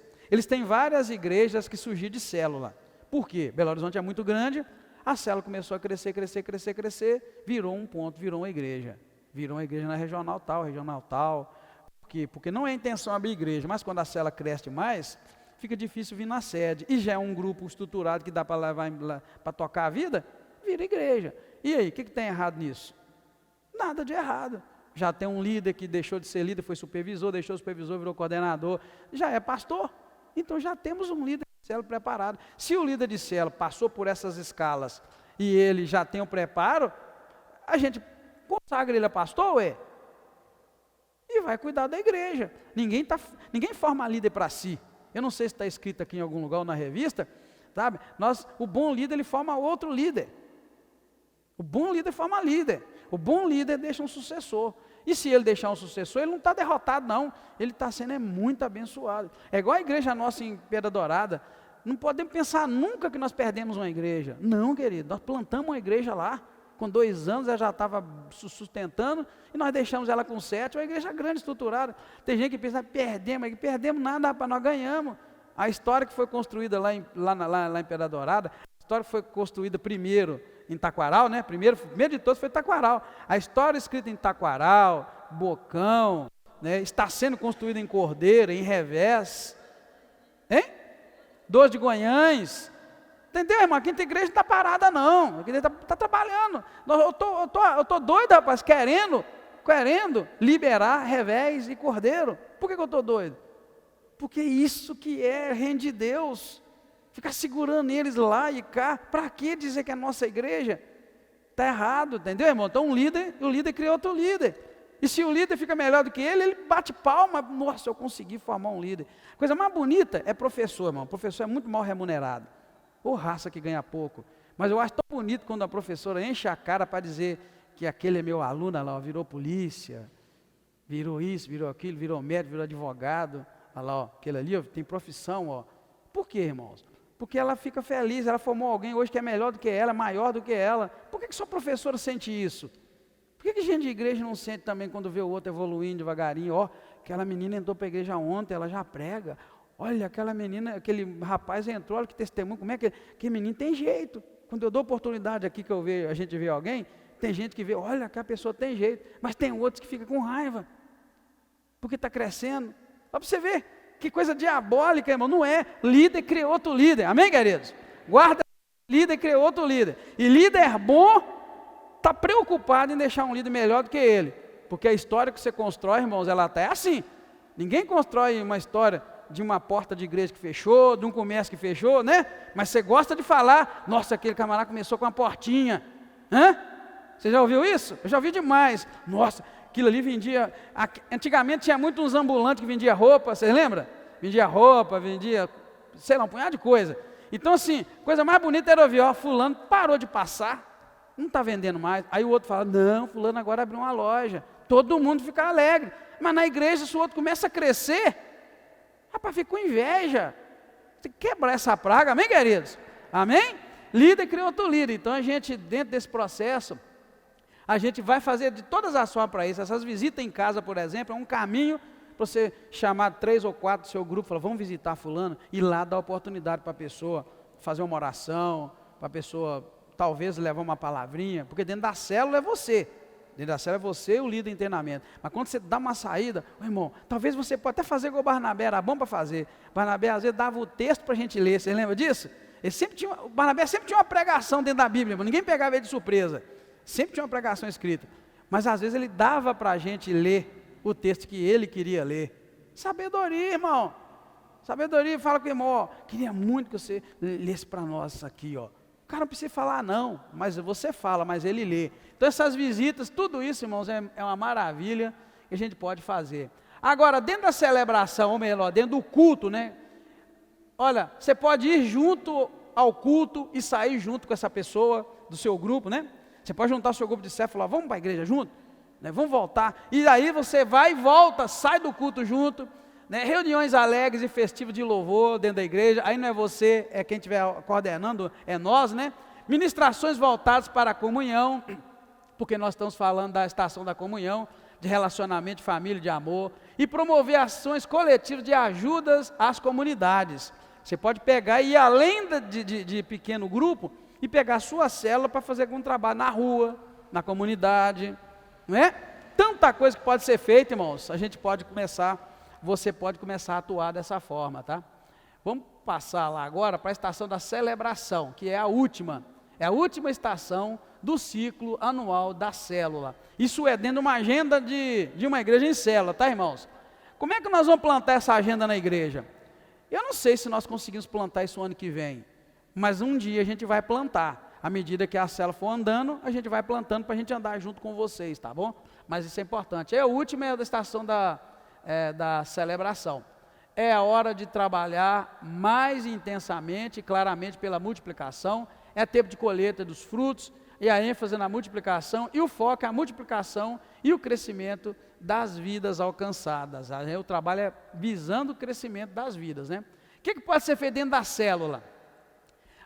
têm várias igrejas que surgiram de célula. Por quê? Belo Horizonte é muito grande, a célula começou a crescer, virou um ponto, virou uma igreja na regional tal. Por quê? Porque não é a intenção abrir igreja, mas quando a célula cresce mais, fica difícil vir na sede, e já é um grupo estruturado que dá para levar para tocar a vida, vira igreja. E aí, o que tem errado nisso? Nada de errado. Já tem um líder que deixou de ser líder, foi supervisor, deixou o supervisor, virou coordenador, já é pastor. Então já temos um líder de célula preparado. Se o líder de célula passou por essas escalas e ele já tem o preparo, a gente consagra ele a pastor, e vai cuidar da igreja. Ninguém forma líder para si. Eu não sei se está escrito aqui em algum lugar ou na revista, sabe? O bom líder, ele forma outro líder. O bom líder forma líder. O bom líder deixa um sucessor. E se ele deixar um sucessor, ele não está derrotado, não. Ele está sendo muito abençoado. É igual a igreja nossa em Pedra Dourada. Não podemos pensar nunca que nós perdemos uma igreja. Não, querido. Nós plantamos uma igreja lá. Com 2 anos ela já estava sustentando. E nós deixamos ela com 7. Uma igreja grande, estruturada. Tem gente que pensa, perdemos nada, rapaz, nós ganhamos. A história que foi construída lá em Pedra Dourada, a história que foi construída primeiro em Taquaral, né? Primeiro de todos foi Taquaral. A história escrita em Taquaral, Bocão, né? Está sendo construída em Cordeiro, em Revés, hein? 12 de Goiães. Entendeu, irmão? A quinta igreja não está parada, não. A igreja está trabalhando. Eu tô doido, rapaz, querendo liberar Revés e Cordeiro. Por que eu estou doido? Porque isso que é reino de Deus. Ficar segurando eles lá e cá, para que dizer que é nossa igreja? Está errado, entendeu, irmão? Então o líder cria outro líder. E se o líder fica melhor do que ele bate palma. Nossa, eu consegui formar um líder. A coisa mais bonita é professor, irmão. O professor é muito mal remunerado. Ou raça que ganha pouco. Mas eu acho tão bonito quando a professora enche a cara para dizer que aquele é meu aluno, lá, ó, virou polícia, virou isso, virou aquilo, virou médico, virou advogado. Olha lá, ó, aquele ali ó, tem profissão. Ó. Por quê, irmãos? Porque ela fica feliz, ela formou alguém hoje que é melhor do que ela, maior do que ela. Por que sua professora sente isso? Por que gente de igreja não sente também quando vê o outro evoluindo devagarinho? Ó, aquela menina entrou para a igreja ontem, ela já prega. Olha, aquela menina, aquele rapaz entrou, olha que testemunho, como é que menino tem jeito. Quando eu dou oportunidade aqui que a gente vê alguém, tem gente que vê, olha que a pessoa tem jeito, mas tem outros que ficam com raiva, porque está crescendo. Só para você ver. Que coisa diabólica, irmão, não é? Líder cria outro líder, amém, queridos? Guarda, líder cria outro líder. E líder bom, está preocupado em deixar um líder melhor do que ele. Porque a história que você constrói, irmãos, ela está assim. Ninguém constrói uma história de uma porta de igreja que fechou, de um comércio que fechou, né? Mas você gosta de falar, nossa, aquele camarada começou com uma portinha. Você já ouviu isso? Eu já ouvi demais. Nossa, aquilo ali vendia, antigamente tinha muito uns ambulantes que vendia roupa, vocês lembram? Vendia roupa, sei lá, um punhado de coisa. Então assim, coisa mais bonita era ouvir, ó, fulano parou de passar, não está vendendo mais. Aí o outro fala, não, fulano agora abriu uma loja. Todo mundo fica alegre. Mas na igreja, se o outro começa a crescer, rapaz, fica com inveja. Você quebrar essa praga, amém, queridos? Amém? Líder cria outro líder. Então a gente, dentro desse processo, a gente vai fazer de todas as formas para isso. Essas visitas em casa, por exemplo, é um caminho para você chamar 3 ou 4 do seu grupo, falar, vamos visitar fulano, e lá dar oportunidade para a pessoa fazer uma oração, para a pessoa talvez levar uma palavrinha, porque dentro da célula é você. Dentro da célula é você e o líder em treinamento. Mas quando você dá uma saída, irmão, talvez você pode até fazer igual o Barnabé, era bom para fazer. O Barnabé às vezes dava o texto para a gente ler, você lembra disso? O Barnabé sempre tinha uma pregação dentro da Bíblia, ninguém pegava ele de surpresa. Sempre tinha uma pregação escrita. Mas às vezes ele dava para a gente ler o texto que ele queria ler. Sabedoria, irmão. Sabedoria, fala com o irmão, ó, queria muito que você lesse para nós isso aqui, ó. O cara não precisa falar não, mas você fala, mas ele lê. Então essas visitas, tudo isso, irmãos, é uma maravilha que a gente pode fazer. Agora, dentro da celebração, ou melhor, dentro do culto, né? Olha, você pode ir junto ao culto e sair junto com essa pessoa do seu grupo, né? Você pode juntar o seu grupo de célula e falar, vamos para a igreja junto? Né? Vamos voltar. E aí você vai e volta, sai do culto junto. Né? Reuniões alegres e festivas de louvor dentro da igreja. Aí não é você, é quem estiver coordenando, é nós, né? Ministrações voltadas para a comunhão, porque nós estamos falando da estação da comunhão. de relacionamento, de família, de amor, e promover ações coletivas de ajudas às comunidades. Você pode pegar e ir além de pequeno grupo e pegar a sua célula para fazer algum trabalho na rua, na comunidade, não é? Tanta coisa que pode ser feita, irmãos, você pode começar a atuar dessa forma, tá? Vamos passar lá agora para a estação da celebração, que é a última estação do ciclo anual da célula. Isso é dentro de uma agenda de uma igreja em célula, tá, irmãos? Como é que nós vamos plantar essa agenda na igreja? Eu não sei se nós conseguimos plantar isso ano que vem, mas um dia a gente vai plantar. À medida que a célula for andando, a gente vai plantando para a gente andar junto com vocês, tá bom? Mas isso é importante. A última é a estação da celebração. É a hora de trabalhar mais intensamente e claramente pela multiplicação. É tempo de colheita dos frutos e a ênfase na multiplicação, e o foco é a multiplicação e o crescimento das vidas alcançadas. O trabalho é visando o crescimento das vidas, né? O que pode ser feito dentro da célula?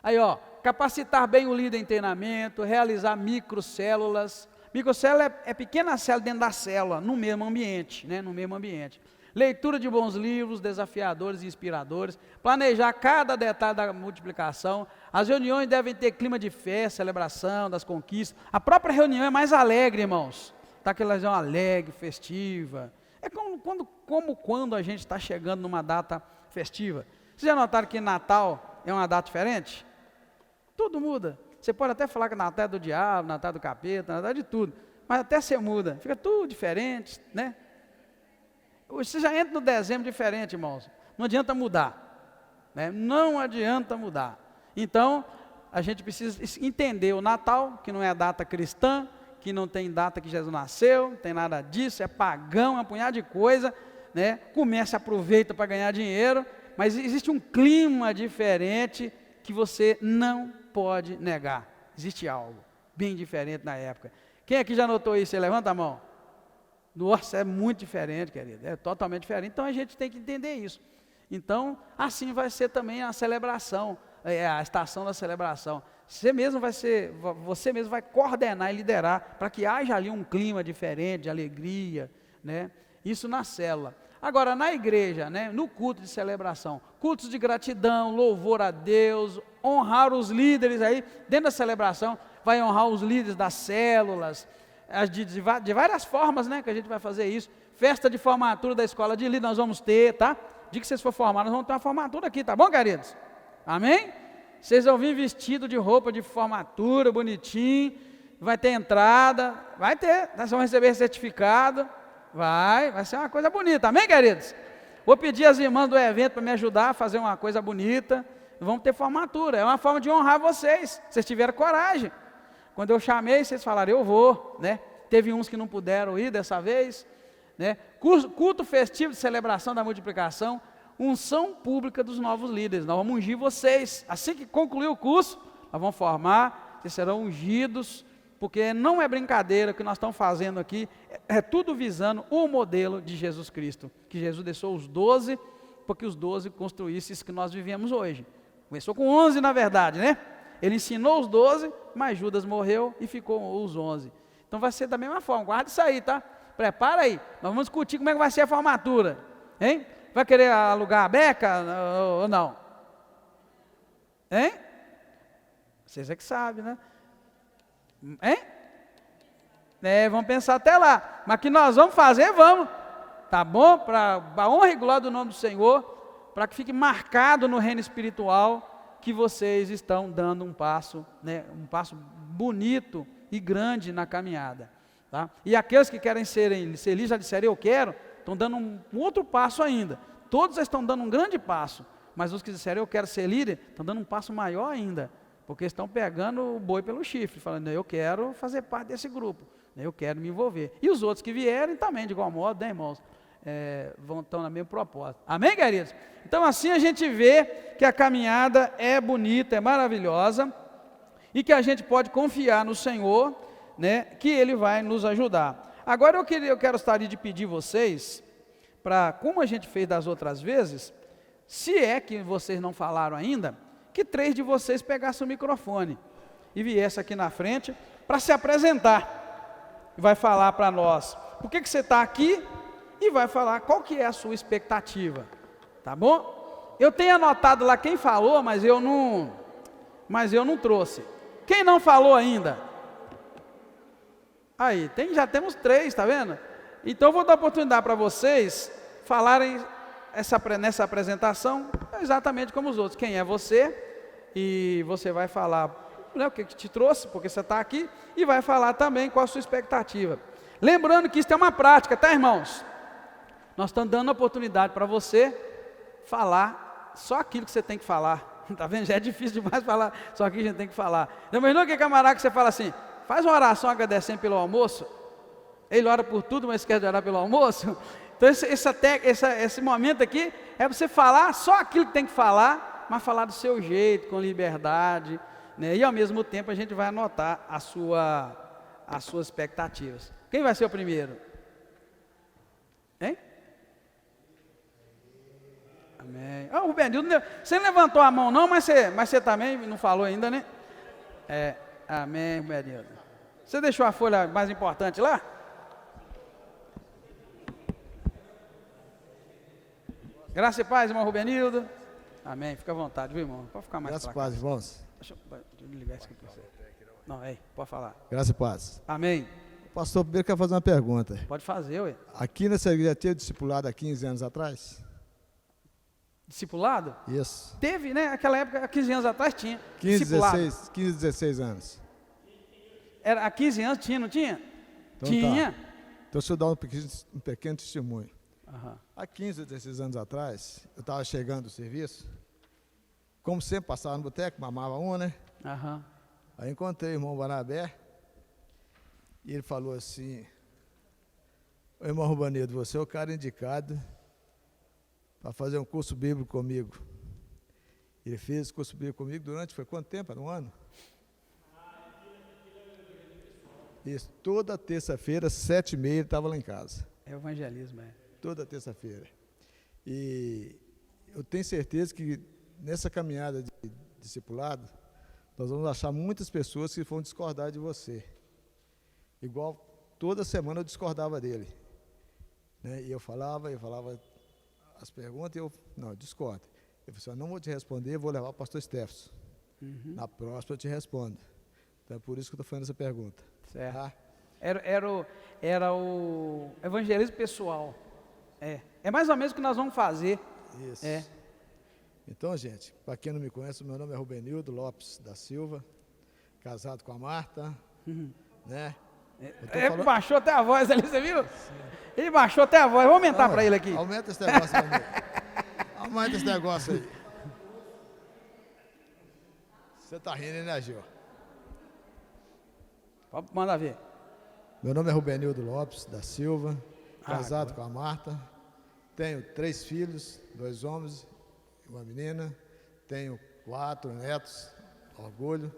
Aí, capacitar bem o líder em treinamento, realizar microcélulas. Microcélula é pequena célula dentro da célula, no mesmo ambiente, né? No mesmo ambiente. Leitura de bons livros, desafiadores e inspiradores, planejar cada detalhe da multiplicação. As reuniões devem ter clima de festa, celebração das conquistas. A própria reunião é mais alegre, irmãos. Está aquela reunião alegre, festiva. É como quando a gente está chegando numa data festiva. Vocês já notaram que Natal é uma data diferente? Tudo muda. Você pode até falar que Natal é do diabo, Natal é do capeta, Natal é de tudo. Mas até você muda, fica tudo diferente, né? Você já entra no dezembro diferente, irmãos. Não adianta mudar, né? Não adianta mudar. Então, a gente precisa entender o Natal, que não é a data cristã, que não tem data que Jesus nasceu, não tem nada disso, é pagão, é um punhado de coisa, né? Começa, aproveita para ganhar dinheiro, mas existe um clima diferente que você não pode negar. Existe algo bem diferente na época. Quem aqui já notou isso? Você levanta a mão. Nossa, é muito diferente, querido, é totalmente diferente. Então a gente tem que entender isso. Então, assim vai ser também a celebração, a estação da celebração. Você mesmo vai coordenar e liderar para que haja ali um clima diferente, de alegria, né? Isso na célula. Agora, na igreja, né, no culto de celebração, cultos de gratidão, louvor a Deus, honrar os líderes aí, dentro da celebração, vai honrar os líderes das células, de várias formas, né, que a gente vai fazer isso. Festa de formatura da escola de líder nós vamos ter, tá? De que vocês for formar, nós vamos ter uma formatura aqui, tá bom, queridos? Amém? Vocês vão vir vestido de roupa de formatura, bonitinho, vai ter entrada, vai ter, nós vamos receber certificado, vai ser uma coisa bonita, amém, queridos? Vou pedir às irmãs do evento para me ajudar a fazer uma coisa bonita, vamos ter formatura, é uma forma de honrar vocês tiveram coragem. Quando eu chamei, vocês falaram, eu vou, né? Teve uns que não puderam ir dessa vez, né? Culto festivo de celebração da multiplicação, unção pública dos novos líderes. Nós vamos ungir vocês. Assim que concluir o curso, nós vamos formar, vocês serão ungidos, porque não é brincadeira o que nós estamos fazendo aqui, é tudo visando o modelo de Jesus Cristo, que Jesus deixou os 12, porque os 12 construíssem isso que nós vivemos hoje. Começou com 11 na verdade, né? Ele ensinou os 12, mas Judas morreu e ficou os 11. Então vai ser da mesma forma, guarda isso aí, tá? Prepara aí, nós vamos discutir como é que vai ser a formatura, hein? Vai querer alugar a beca ou não? Hein? Vocês é que sabem, né? Hein? Vamos pensar até lá, mas que nós vamos fazer, vamos, tá bom? Para a honra e glória do nome do Senhor, para que fique marcado no reino espiritual, que vocês estão dando um passo, né, um passo bonito e grande na caminhada, tá? E aqueles que querem ser líderes, já disseram eu quero, estão dando um outro passo ainda. Todos estão dando um grande passo, mas os que disseram eu quero ser líder, estão dando um passo maior ainda, porque estão pegando o boi pelo chifre, falando eu quero fazer parte desse grupo, eu quero me envolver. E os outros que vierem também, de igual modo, né, irmãos? Estão na mesma propósito. Amém, queridos? Então assim a gente vê que a caminhada é bonita, é maravilhosa, e que a gente pode confiar no Senhor, né, que Ele vai nos ajudar. Agora eu quero estar de pedir vocês, para, como a gente fez das outras vezes, se é que vocês não falaram ainda, que 3 de vocês pegassem o microfone e viessem aqui na frente para se apresentar, e vai falar para nós por que você está aqui e vai falar qual que é a sua expectativa, tá bom? Eu tenho anotado lá quem falou, mas eu não trouxe. Quem não falou ainda? Aí, já temos 3, tá vendo? Então eu vou dar oportunidade para vocês falarem nessa apresentação exatamente como os outros. Quem é você? E você vai falar, né, o que te trouxe, porque você está aqui, e vai falar também qual a sua expectativa. Lembrando que isso é uma prática, tá, irmãos? Nós estamos dando a oportunidade para você falar só aquilo que você tem que falar. Tá vendo? Já é difícil demais falar só aquilo que a gente tem que falar. Não imaginou que camarada que você fala assim, faz uma oração agradecendo pelo almoço? Ele ora por tudo, mas esquece de orar pelo almoço? Então esse momento aqui é você falar só aquilo que tem que falar, mas falar do seu jeito, com liberdade, né? E ao mesmo tempo a gente vai anotar as suas expectativas. Quem vai ser o primeiro? Hein? Amém. Oh, Rubenildo, você não levantou a mão não, mas você também não falou ainda, né? Amém, Rubenildo. Você deixou a folha mais importante lá? Graça e paz, irmão Rubenildo. Amém. Fica à vontade, viu, irmão? Pode ficar mais Graça e paz, irmãos. Deixa eu ligar isso aqui para você. Não, pode falar. Graça e paz. Amém. Pastor, primeiro quero fazer uma pergunta. Pode fazer, ué. Aqui nessa igreja teve discipulado há 15 anos atrás? Discipulado? Isso. Teve, né? Naquela época, há 15 anos atrás tinha. 15, discipulado. 16 anos. Há 15 anos tinha, não tinha? Então, tinha. Tá. Então, deixa eu dar um pequeno testemunho. Uhum. Há 15, 16 anos atrás, eu estava chegando do serviço, como sempre, passava no boteco, mamava uma, né? Uhum. Aí encontrei o irmão Barnabé, e ele falou assim, ô irmão Rubenildo, você é o cara indicado para fazer um curso bíblico comigo. Ele fez esse curso bíblico comigo foi quanto tempo? Era um ano? Isso, toda terça-feira, 7h30, ele estava lá em casa. É evangelismo, Toda terça-feira. E eu tenho certeza que nessa caminhada de discipulado, nós vamos achar muitas pessoas que vão discordar de você. Igual toda semana eu discordava dele. Né? E eu falava as perguntas, eu discordo. Eu falei assim, eu não vou te responder, vou levar o pastor Stefson. Uhum. Na próxima eu te respondo. Então é por isso que eu estou fazendo essa pergunta. Certo. Tá? Era o evangelismo pessoal. É mais ou menos o que nós vamos fazer. Isso. Então, gente, para quem não me conhece, meu nome é Rubenildo Lopes da Silva, casado com a Marta, né? Ele baixou até a voz ali, você viu? Sim. Ele baixou até a voz, vou aumentar para ele aqui. Aumenta esse negócio aí. Aumenta esse negócio aí. Você tá rindo, né, Gil? Pode mandar ver. Meu nome é Rubenildo Lopes da Silva, casado com a Marta. Tenho 3 filhos, 2 homens e uma menina. Tenho 4 netos, orgulho,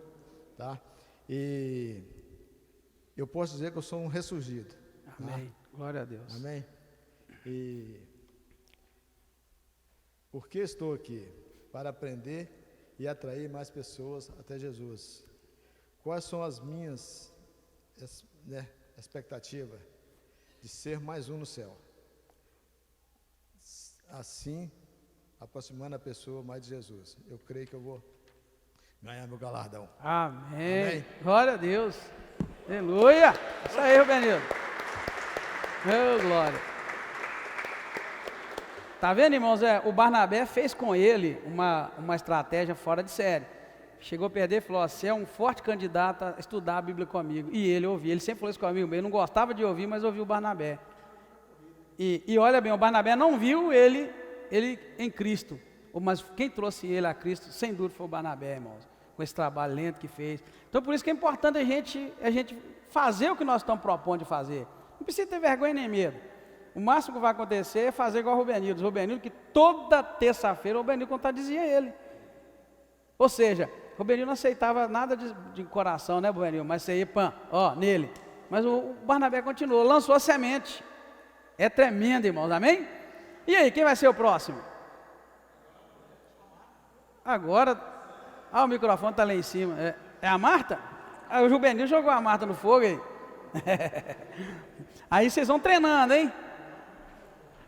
tá? E eu posso dizer que eu sou um ressurgido. Amém. Tá? Glória a Deus. Amém. E por que estou aqui? Para aprender e atrair mais pessoas até Jesus. Quais são as minhas expectativas de ser mais um no céu? Assim, aproximando a pessoa mais de Jesus. Eu creio que eu vou ganhar meu galardão. Amém. Amém. Glória a Deus. Aleluia. Isso aí, Rubenildo. Meu glória. Tá vendo, irmãos? O Barnabé fez com ele uma estratégia fora de série. Chegou a perder e falou, você é um forte candidato a estudar a Bíblia comigo. E ele ouvia, ele sempre falou isso comigo, ele não gostava de ouvir, mas ouvia o Barnabé. E olha bem, o Barnabé não viu ele em Cristo, mas quem trouxe ele a Cristo, sem dúvida, foi o Barnabé, irmãos, com esse trabalho lento que fez. Então, por isso que é importante a gente fazer o que nós estamos propondo de fazer. Não precisa ter vergonha nem medo. O máximo que vai acontecer é fazer igual o Rubenildo, que toda terça-feira o Rubenildo contradizia ele. Ou seja, o Rubenildo não aceitava nada de coração, né, Rubenildo? Mas você ia, nele. Mas o Barnabé continuou, lançou a semente. É tremendo, irmãos, amém? E aí, quem vai ser o próximo? Agora, o microfone está lá em cima. É a Marta? O Rubenildo jogou a Marta no fogo aí. Aí vocês vão treinando, hein?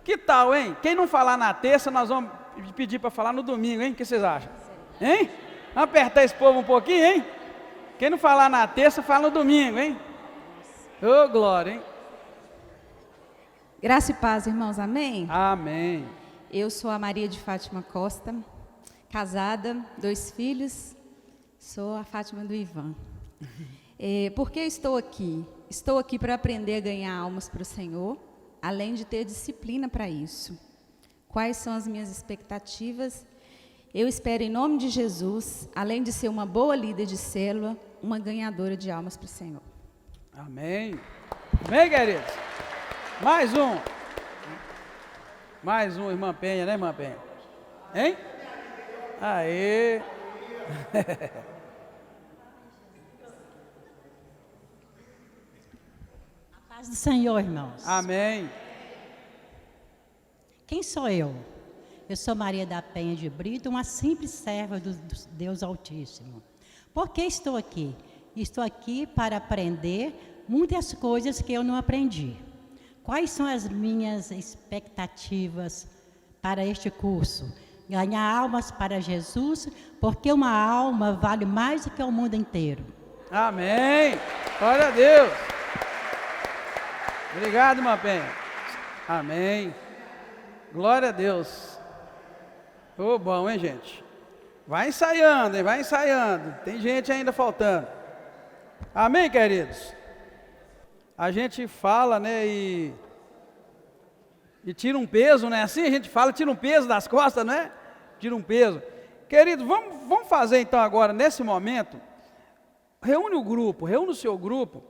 Que tal, hein? Quem não falar na terça, nós vamos pedir para falar no domingo, hein? O que vocês acham? Hein? Vamos apertar esse povo um pouquinho, hein? Quem não falar na terça, fala no domingo, hein? Ô, glória, hein? Graça e paz, irmãos, amém? Amém. Eu sou a Maria de Fátima Costa, casada, 2 filhos, sou a Fátima do Ivan. Por que estou aqui? Estou aqui para aprender a ganhar almas para o Senhor, além de ter disciplina para isso. Quais são as minhas expectativas? Eu espero, em nome de Jesus, além de ser uma boa líder de célula, uma ganhadora de almas para o Senhor. Amém. Amém, queridos? Mais um. Mais um, irmã Penha, né, irmã Penha? Hein? Aê. A paz do Senhor, irmãos. Amém. Quem sou eu? Eu sou Maria da Penha de Brito, uma simples serva do Deus Altíssimo. Por que estou aqui? Estou aqui para aprender muitas coisas que eu não aprendi. Quais são as minhas expectativas para este curso? Ganhar almas para Jesus, porque uma alma vale mais do que o mundo inteiro. Amém. Glória a Deus. Obrigado, irmã Penha. Amém. Glória a Deus. Ô, bom, hein, gente? Vai ensaiando, hein? Vai ensaiando. Tem gente ainda faltando. Amém, queridos? A gente fala, né, e tira um peso, né? Assim a gente fala, tira um peso das costas, né? Tira um peso. Queridos, vamos fazer então agora, nesse momento, reúne o seu grupo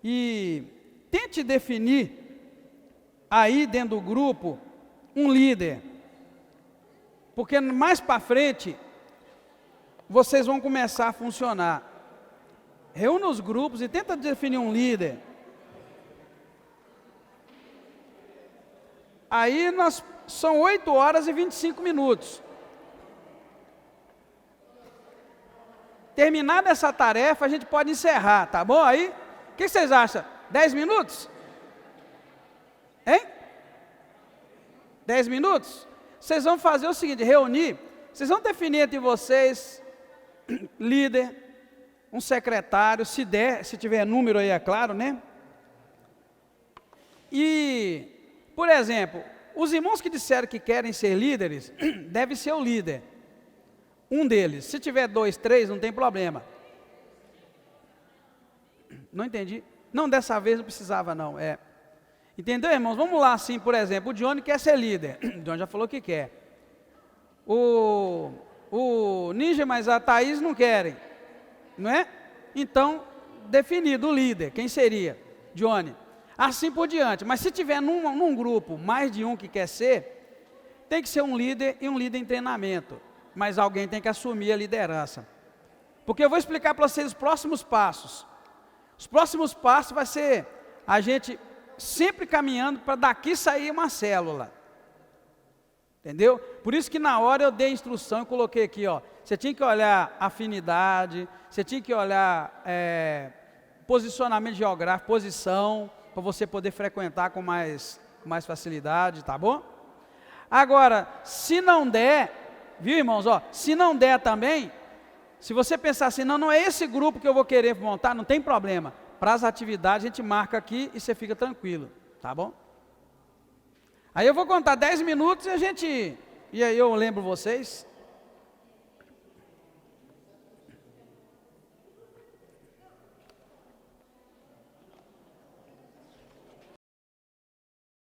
e tente definir aí dentro do grupo um líder. Porque mais para frente, vocês vão começar a funcionar. Reúne os grupos e tenta definir um líder. Aí são 8 horas e 25 minutos. Terminada essa tarefa, a gente pode encerrar, tá bom? Aí, o que vocês acham? 10 minutos? Hein? 10 minutos? Vocês vão fazer o seguinte, reunir, vocês vão definir entre vocês, líder, um secretário, se der, se tiver número aí, é claro, né? E, por exemplo, os irmãos que disseram que querem ser líderes, deve ser o líder. Um deles. Se tiver 2, 3, não tem problema. Não entendi. Não, dessa vez não precisava não. Entendeu, irmãos? Vamos lá assim, por exemplo, o Johnny quer ser líder. O Johnny já falou que quer. O Ninja, mas a Thaís não querem. Não é? Então, definido o líder. Quem seria? Johnny. Assim por diante. Mas se tiver num grupo mais de um que quer ser, tem que ser um líder e um líder em treinamento. Mas alguém tem que assumir a liderança. Porque eu vou explicar para vocês os próximos passos. Os próximos passos vai ser a gente sempre caminhando para daqui sair uma célula. Entendeu? Por isso que na hora eu dei a instrução e coloquei aqui, ó. Você tinha que olhar afinidade, você tinha que olhar posicionamento geográfico, posição, para você poder frequentar com mais facilidade, tá bom? Agora, se não der, viu, irmãos, ó, se não der também, se você pensar assim, não é esse grupo que eu vou querer montar, não tem problema. Para as atividades a gente marca aqui e você fica tranquilo, tá bom? Aí eu vou contar 10 minutos e aí eu lembro vocês,